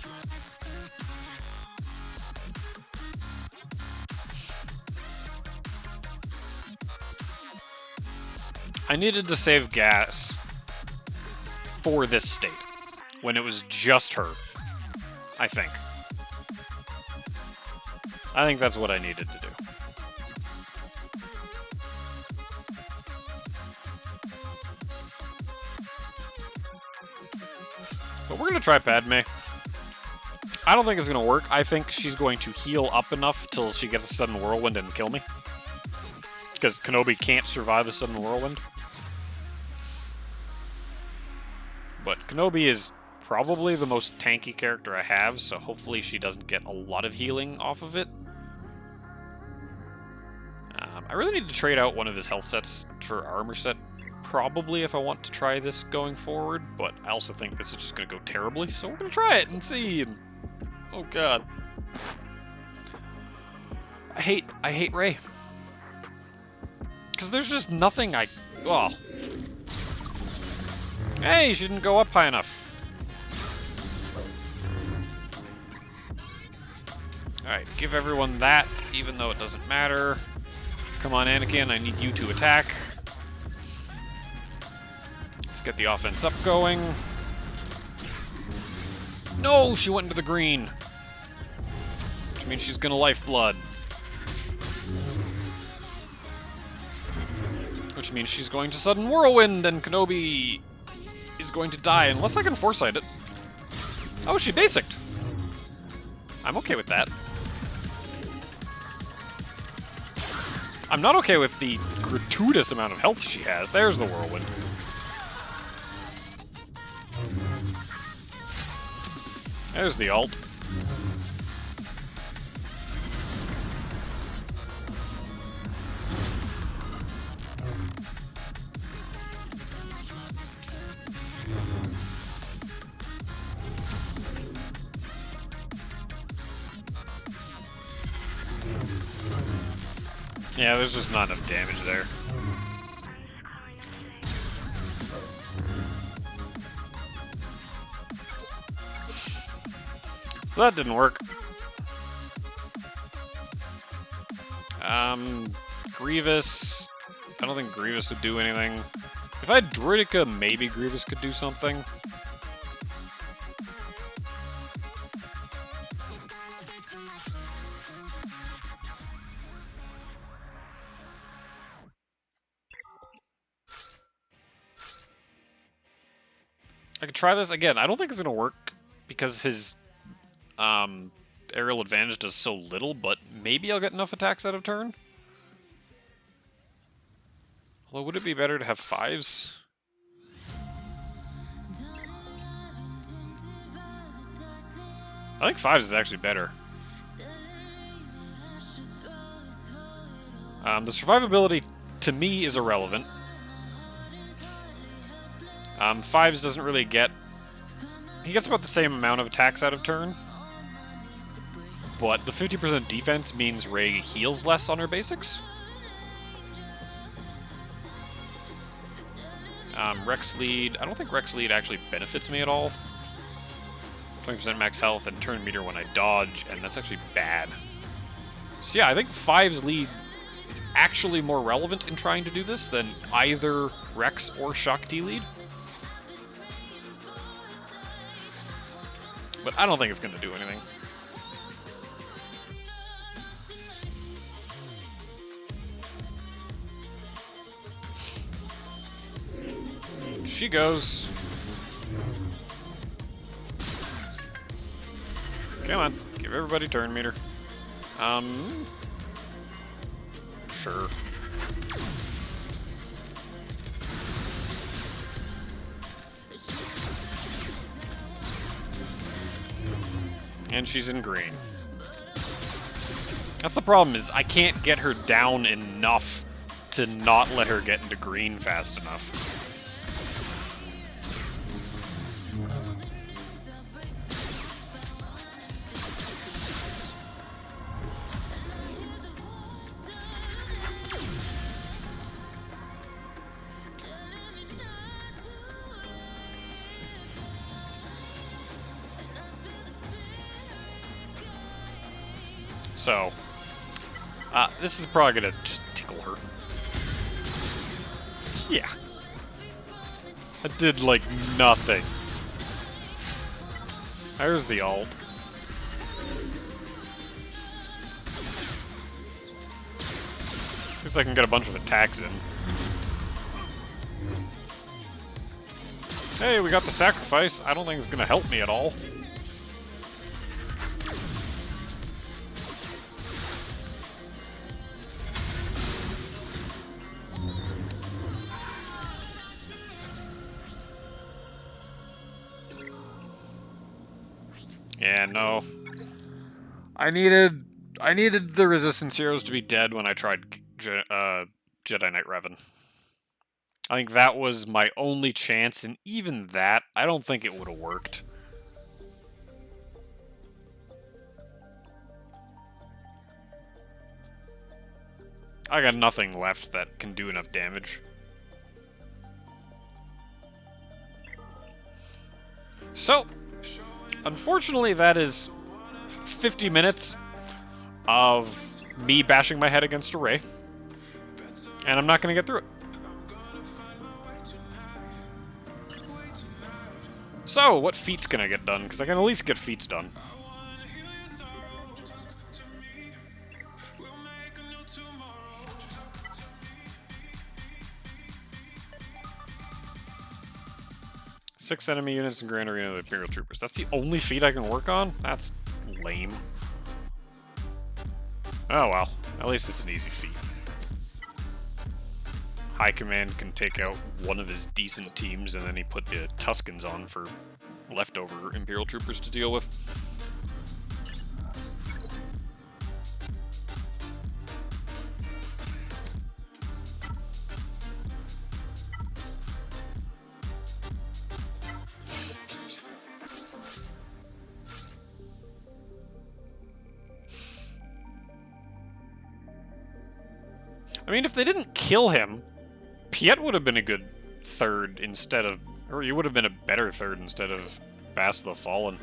I needed to save gas for this state, when it was just her, I think. I think that's what I needed to do. But we're going to try Padme. I don't think it's going to work. I think she's going to heal up enough till she gets a sudden whirlwind and kill me. Because Kenobi can't survive a sudden whirlwind. But Kenobi is probably the most tanky character I have, so hopefully she doesn't get a lot of healing off of it. I really need to trade out one of his health sets for armor set, probably, if I want to try this going forward, but I also think this is just going to go terribly, so we're going to try it and see. And, oh god. I hate Rey. Because there's just nothing oh. Hey, she didn't go up high enough. Alright, give everyone that, even though it doesn't matter. Come on, Anakin, I need you to attack. Let's get the offense up going. No, she went into the green. Which means she's gonna lifeblood. Which means she's going to sudden whirlwind, and Kenobi is going to die, unless I can foresight it. Oh, she basicked. I'm okay with that. I'm not okay with the gratuitous amount of health she has. There's the whirlwind. There's the ult. Yeah, there's just not enough damage there. So that didn't work. Grievous I don't think Grievous would do anything. If I had Druidica, maybe Grievous could do something. I could try this again. I don't think it's gonna work because his aerial advantage does so little, but maybe I'll get enough attacks out of turn. Although, would it be better to have 5s? I think 5s is actually better. The survivability, to me, is irrelevant. 5s doesn't really get... He gets about the same amount of attacks out of turn. But the 50% defense means Rey heals less on her basics. Rex lead... I don't think Rex lead actually benefits me at all. 20% max health and turn meter when I dodge, and that's actually bad. So yeah, I think 5's lead is actually more relevant in trying to do this than either Rex or Shakti lead. But I don't think it's going to do anything. She goes. Come on, give everybody turn meter. Sure. And she's in green. That's the problem, is I can't get her down enough to not let her get into green fast enough. So, this is probably gonna just tickle her. Yeah. I did, like, nothing. There's the ult. At least I can get a bunch of attacks in. Hey, we got the sacrifice. I don't think it's gonna help me at all. Yeah, no. I needed the Resistance heroes to be dead when I tried Jedi Knight Revan. I think that was my only chance, and even that, I don't think it would have worked. I got nothing left that can do enough damage. So, unfortunately, that is 50 minutes of me bashing my head against a Rey, and I'm not going to get through it. So, what feats can I get done? Because I can at least get feats done. Six enemy units in Grand Arena of the Imperial Troopers. That's the only feat I can work on? That's lame. Oh well, at least it's an easy feat. High Command can take out one of his decent teams, and then he put the Tuskens on for leftover Imperial Troopers to deal with. I mean, if they didn't kill him, Piet would have been a good third instead of... Or he would have been a better third instead of Bass the Fallen.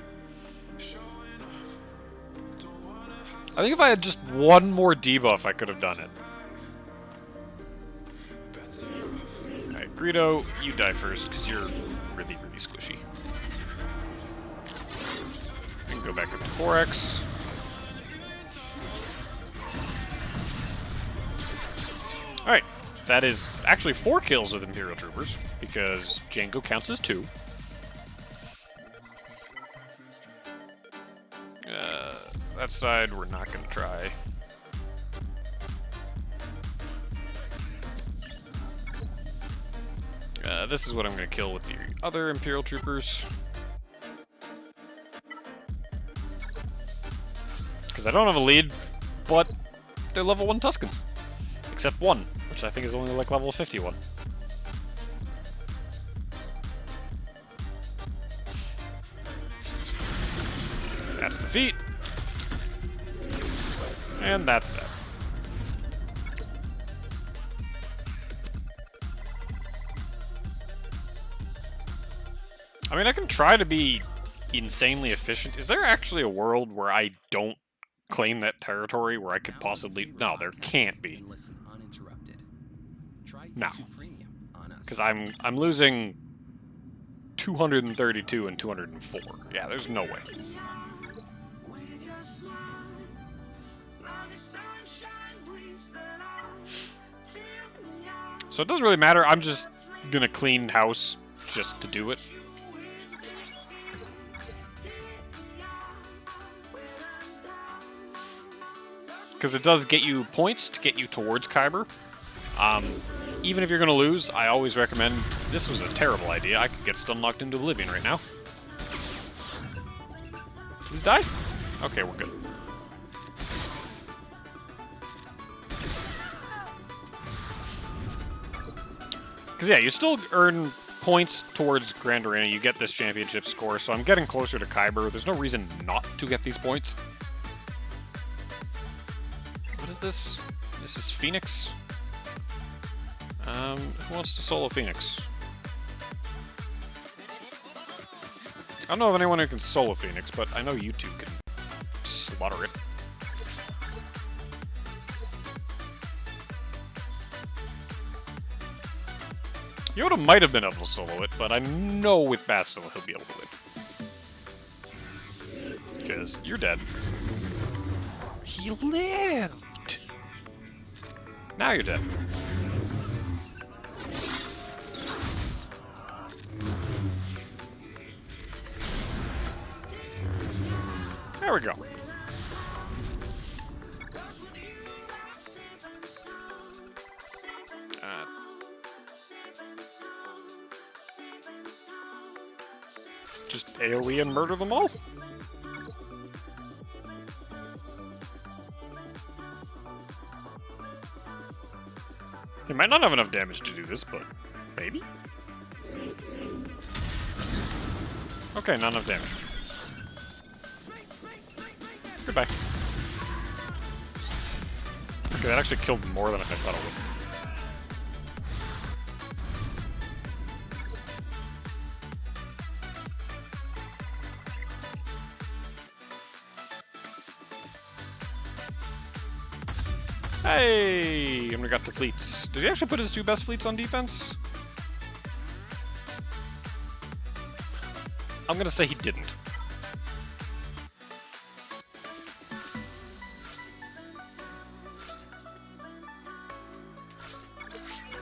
I think if I had just one more debuff, I could have done it. Greedo, you die first, because you're really, really squishy. And go back up to 4x. Alright, that is actually 4 kills with Imperial Troopers, because Django counts as 2. That side, we're not going to try. This is what I'm going to kill with the other Imperial Troopers. Because I don't have a lead, but they're level 1 Tuskens. Except one, which I think is only like level 51. That's the feat. And that's that. I mean, I can try to be insanely efficient. Is there actually a world where I don't claim that territory where I could possibly... No, there can't be. No. Because I'm losing 232 and 204. Yeah, there's no way. So it doesn't really matter. I'm just gonna clean house just to do it. Because it does get you points to get you towards Kyber. Even if you're going to lose, I always recommend... This was a terrible idea. I could get stun locked into oblivion right now. Please die? Okay, we're good. Because yeah, you still earn points towards Grand Arena. You get this championship score, so I'm getting closer to Kyber. There's no reason not to get these points. What is this? This is Phoenix. Who wants to solo Phoenix? I don't know of anyone who can solo Phoenix, but I know you two can slaughter it. Yoda might have been able to solo it, but I know with Bastila he'll be able to win. Because you're dead. He lived! Now you're dead. There we go. Just AoE and murder them all? He might not have enough damage to do this, but maybe? Okay, not enough damage. Goodbye. Okay, that actually killed more than I thought it would. Hey! And we got the fleets. Did he actually put his 2 best fleets on defense? I'm gonna say he didn't.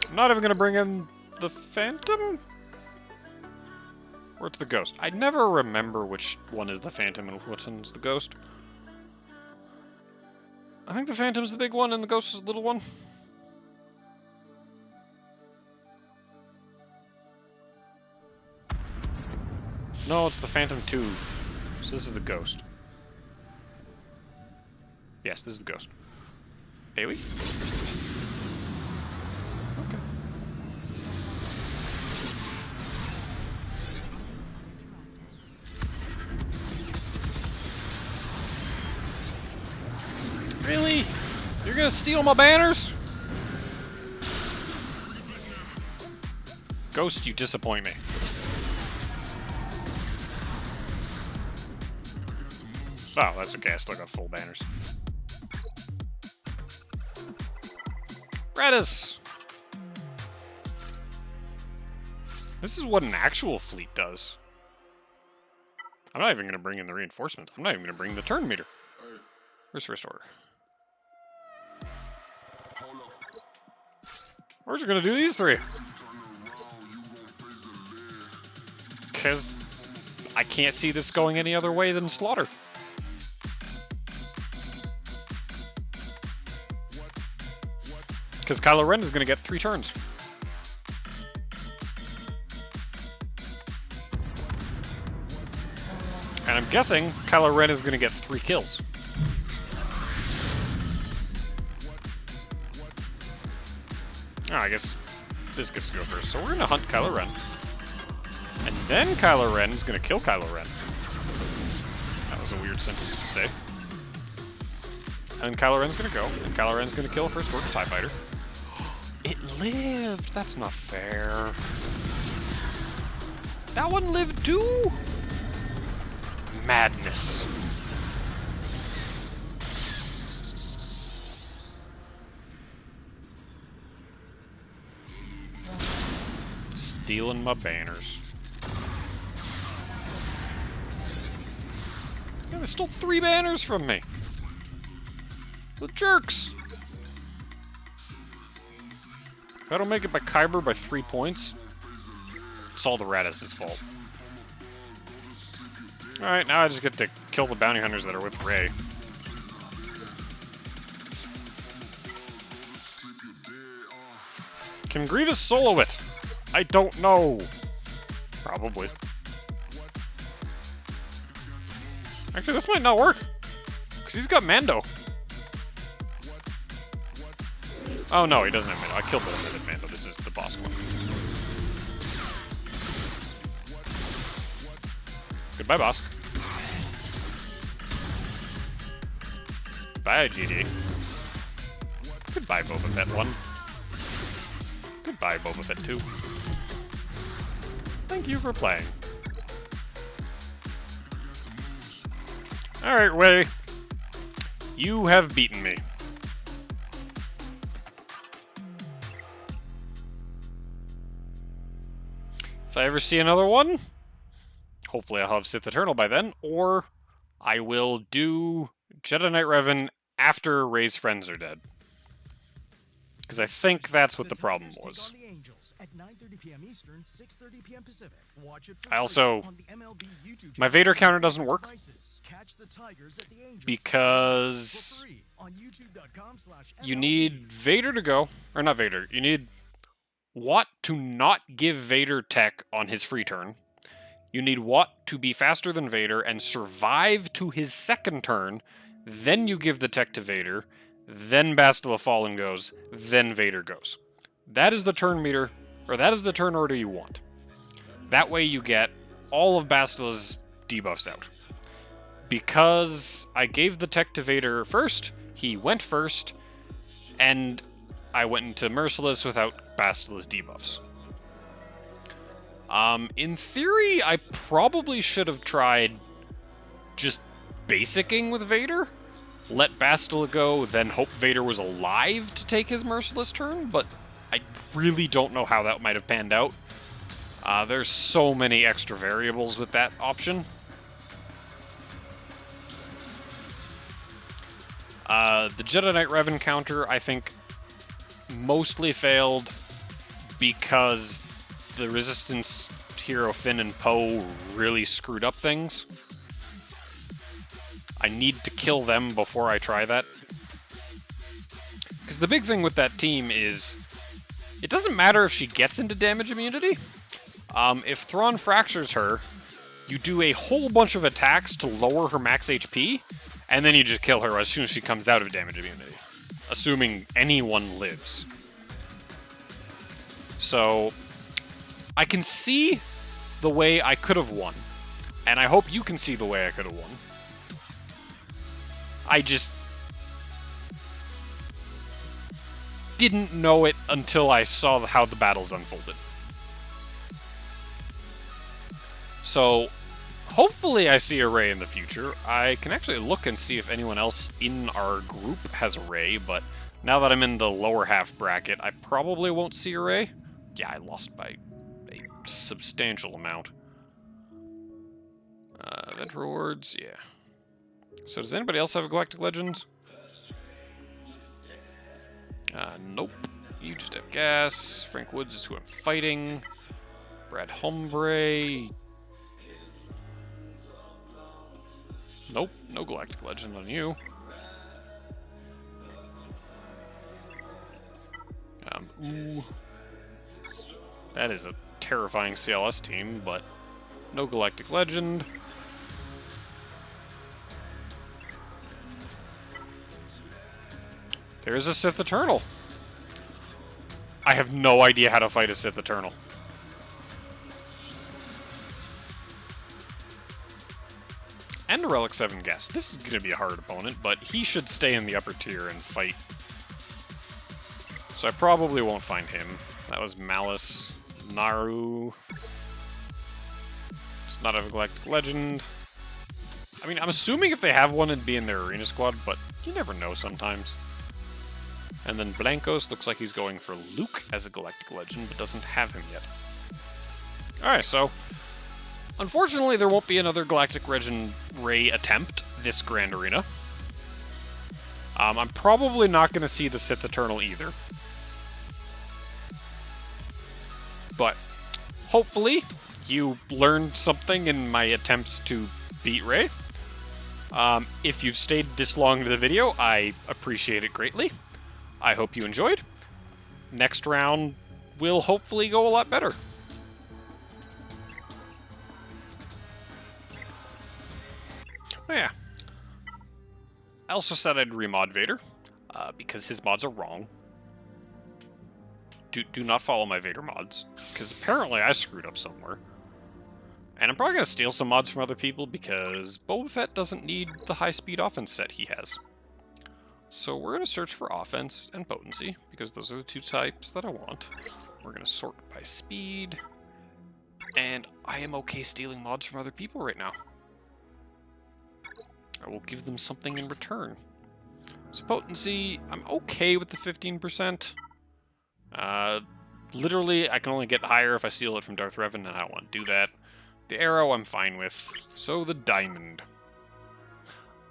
I'm not even gonna bring in the Phantom? Or it's the Ghost. I never remember which one is the Phantom and which one's the Ghost. I think the Phantom's the big one and the Ghost is the little one. No, it's the Phantom 2. So this is the Ghost. Yes, this is the Ghost. AoE? Okay. Really? You're gonna steal my banners? Ghost, you disappoint me. Oh, that's okay. I still got full banners. Redis! This is what an actual fleet does. I'm not even going to bring in the reinforcements. I'm not even going to bring the turn meter. Where's first order? We're just going to do these three. Because I can't see this going any other way than slaughter. Because Kylo Ren is going to get 3 turns. And I'm guessing Kylo Ren is going to get 3 kills. Oh, I guess this gets to go first. So we're going to hunt Kylo Ren. And then Kylo Ren is going to kill Kylo Ren. That was a weird sentence to say. And then Kylo Ren's going to go. And Kylo Ren's going to kill a First Order TIE Fighter. It lived! That's not fair. That one lived too? Madness. Stealing my banners. Yeah, they stole 3 banners from me. The jerks. If I don't make it by Kyber by 3 points, it's all the Radis' fault. Alright, now I just get to kill the bounty hunters that are with Rey. Can Grievous solo it? I don't know. Probably. Actually, this might not work. Because he's got Mando. Oh no, he doesn't have Mando. I killed the limited Mando. This is the boss one. Goodbye, boss. Bye, GD. Goodbye, Boba Fett 1. Goodbye, Boba Fett 2. Thank you for playing. Alright, Rey. You have beaten me. If I ever see another one, hopefully I'll have Sith Eternal by then, or I will do Jedi Knight Revan after Rey's friends are dead. Because I think that's what the problem was. I also... My Vader counter doesn't work. Because... You need Vader to go... Or not Vader. You need Watt to not give Vader tech on his free turn. You need Watt to be faster than Vader and survive to his second turn. Then you give the tech to Vader. Then Bastila Fallen goes. Then Vader goes. That is the turn meter, or that is the turn order you want. That way you get all of Bastila's debuffs out. Because I gave the tech to Vader first, he went first, and I went into Merciless without Bastila's debuffs. In theory, I probably should have tried just basicing with Vader. Let Bastila go, then hope Vader was alive to take his Merciless turn, but I really don't know how that might have panned out. There's so many extra variables with that option. The Jedi Knight Revan counter, I think, mostly failed because the Resistance hero Finn and Poe really screwed up things. I need to kill them before I try that. Because the big thing with that team is, it doesn't matter if she gets into damage immunity. If Thrawn fractures her, you do a whole bunch of attacks to lower her max HP, and then you just kill her as soon as she comes out of damage immunity. Assuming anyone lives. So, I can see the way I could have won. And I hope you can see the way I could have won. I just didn't know it until I saw how the battles unfolded. So, hopefully I see a Rey in the future. I can actually look and see if anyone else in our group has a Rey, but now that I'm in the lower half bracket, I probably won't see a Rey. Yeah, I lost by substantial amount. Event rewards, yeah. So does anybody else have a Galactic Legend? Nope. You just have gas. Frank Woods is who I'm fighting. Brad Hombre. Nope, no Galactic Legend on you. Ooh. That is a terrifying CLS team, but no Galactic Legend. There's a Sith Eternal. I have no idea how to fight a Sith Eternal. And a Relic 7 guest. This is going to be a hard opponent, but he should stay in the upper tier and fight. So I probably won't find him. That was Malice. Naru. It's not a Galactic Legend. I mean, I'm assuming if they have one, it'd be in their arena squad, but you never know sometimes. And then Blancos looks like he's going for Luke as a Galactic Legend, but doesn't have him yet. Alright, so unfortunately, there won't be another Galactic Legend Rey attempt this Grand Arena. I'm probably not going to see the Sith Eternal either. But hopefully, you learned something in my attempts to beat Rey. If you've stayed this long into the video, I appreciate it greatly. I hope you enjoyed. Next round will hopefully go a lot better. Oh yeah. I also said I'd remod Vader, because his mods are wrong. Do not follow my Vader mods, because apparently I screwed up somewhere. And I'm probably going to steal some mods from other people, because Boba Fett doesn't need the high-speed offense set he has. So we're going to search for offense and potency, because those are the two types that I want. We're going to sort by speed, and I am okay stealing mods from other people right now. I will give them something in return. So potency, I'm okay with the 15%. Literally, I can only get higher if I steal it from Darth Revan, and I don't want to do that. The arrow, I'm fine with. So the diamond.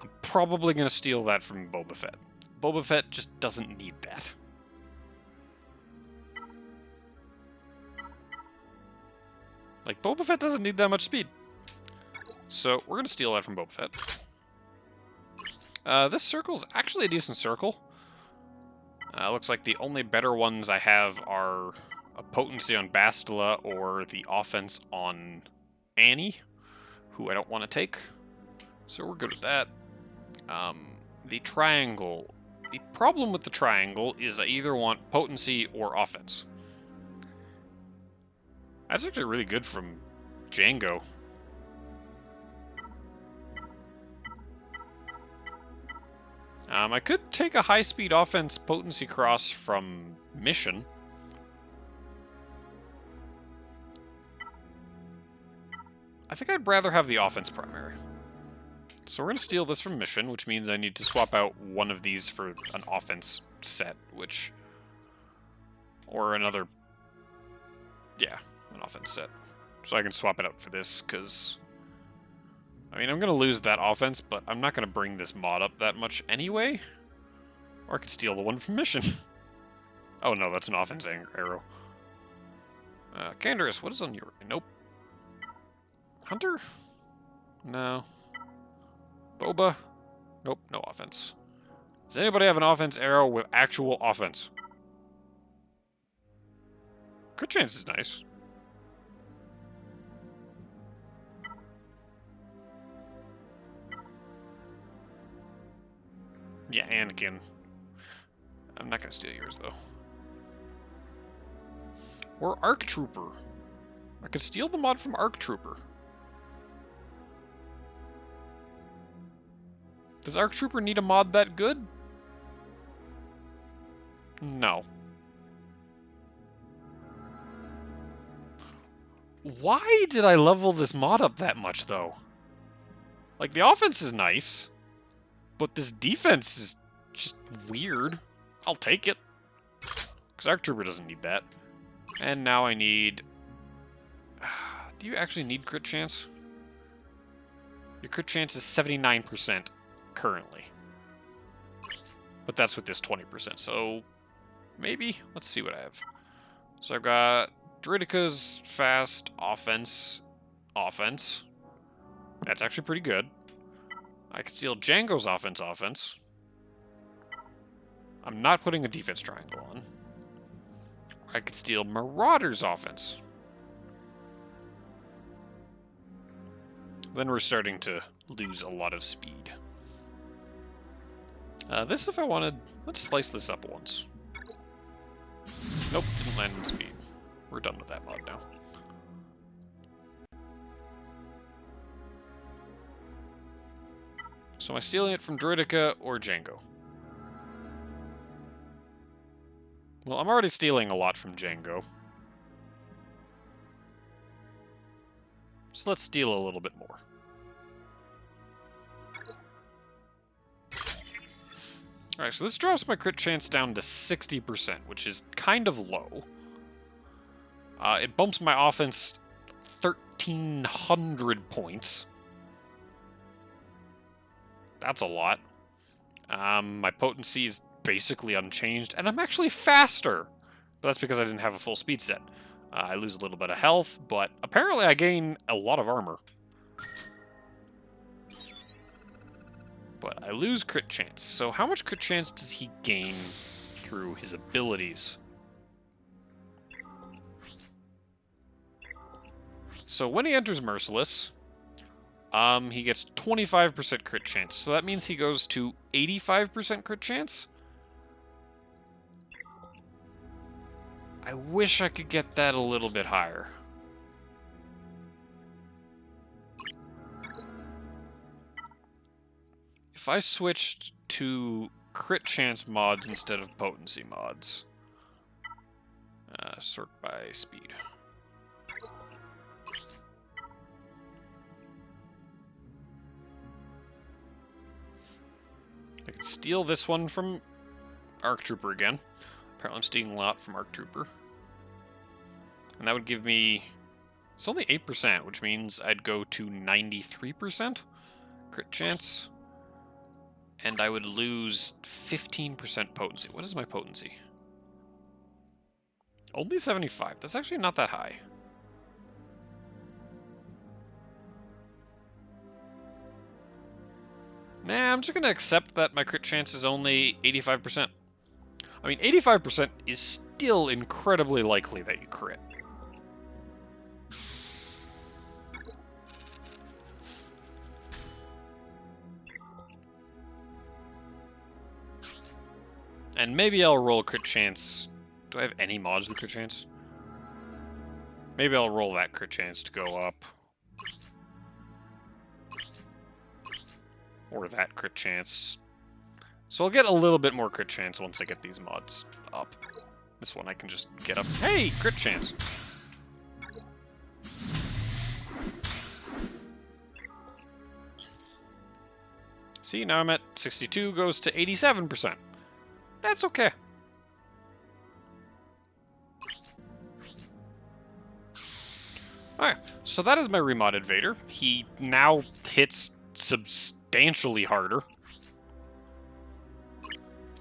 I'm probably going to steal that from Boba Fett. Boba Fett just doesn't need that. Like, Boba Fett doesn't need that much speed. So we're going to steal that from Boba Fett. This circle's actually a decent circle. Looks like the only better ones I have are a potency on Bastila or the offense on Annie, who I don't want to take. So we're good with that. The triangle. The problem with the triangle is I either want potency or offense. That's actually really good from Django. I could take a high-speed offense potency cross from Mission. I think I'd rather have the offense primary. So we're going to steal this from Mission, which means I need to swap out one of these for an offense set, which... Or another... Yeah, an offense set. So I can swap it out for this, because... I mean, I'm going to lose that offense, but I'm not going to bring this mod up that much anyway. Or I could steal the one from Mission. Oh no, that's an offense arrow. Canderous, what is on your... Nope. Hunter? No. Boba? Nope, no offense. Does anybody have an offense arrow with actual offense? Good chance is nice. Yeah, Anakin. I'm not gonna steal yours, though. Or Arc Trooper. I could steal the mod from Arc Trooper. Does Arc Trooper need a mod that good? No. Why did I level this mod up that much, though? Like, the offense is nice. But this defense is just weird. I'll take it. Because Arc Trooper doesn't need that. And now I need Do you actually need crit chance? Your crit chance is 79% currently. But that's with this 20%, so maybe? Let's see what I have. So I've got Druidica's fast offense. That's actually pretty good. I could steal Django's offense. I'm not putting a defense triangle on. I could steal Marauder's offense. Then we're starting to lose a lot of speed. This, if I wanted... Let's slice this up once. Nope, didn't land in speed. We're done with that mod now. So am I stealing it from Druidica or Django? Well, I'm already stealing a lot from Django. So let's steal a little bit more. Alright, so this drops my crit chance down to 60%, which is kind of low. It bumps my offense 1,300 points. That's a lot. My potency is basically unchanged, and I'm actually faster. But that's because I didn't have a full speed set. I lose a little bit of health, but apparently I gain a lot of armor. But I lose crit chance. So how much crit chance does he gain through his abilities? So when he enters Merciless, he gets 25% crit chance. So that means he goes to 85% crit chance? I wish I could get that a little bit higher. If I switched to crit chance mods instead of potency mods. Sort by speed. I could steal this one from Arc Trooper again. Apparently I'm stealing a lot from Arc Trooper. And that would give me... It's only 8%, which means I'd go to 93% crit chance. And I would lose 15% potency. What is my potency? Only 75. That's actually not that high. Nah, I'm just going to accept that my crit chance is only 85%. I mean, 85% is still incredibly likely that you crit. And maybe I'll roll crit chance. Do I have any mods with crit chance? Maybe I'll roll that crit chance to go up. Or that crit chance. So I'll get a little bit more crit chance once I get these mods up. This one I can just get up. Hey, crit chance! See, now I'm at 62, goes to 87%. That's okay. Alright, so that is my remodded Vader. He now hits substantially harder.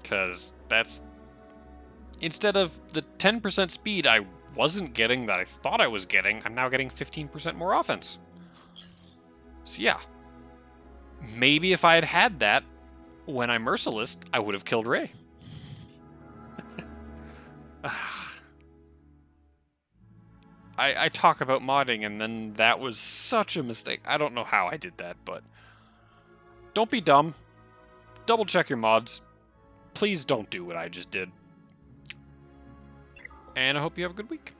Because that's... Instead of the 10% speed I wasn't getting that I thought I was getting, I'm now getting 15% more offense. So yeah. Maybe if I had had that when I Merciless, I would have killed Rey. I talk about modding, and then that was such a mistake. I don't know how I did that, but... Don't be dumb. Double check your mods. Please don't do what I just did. And I hope you have a good week.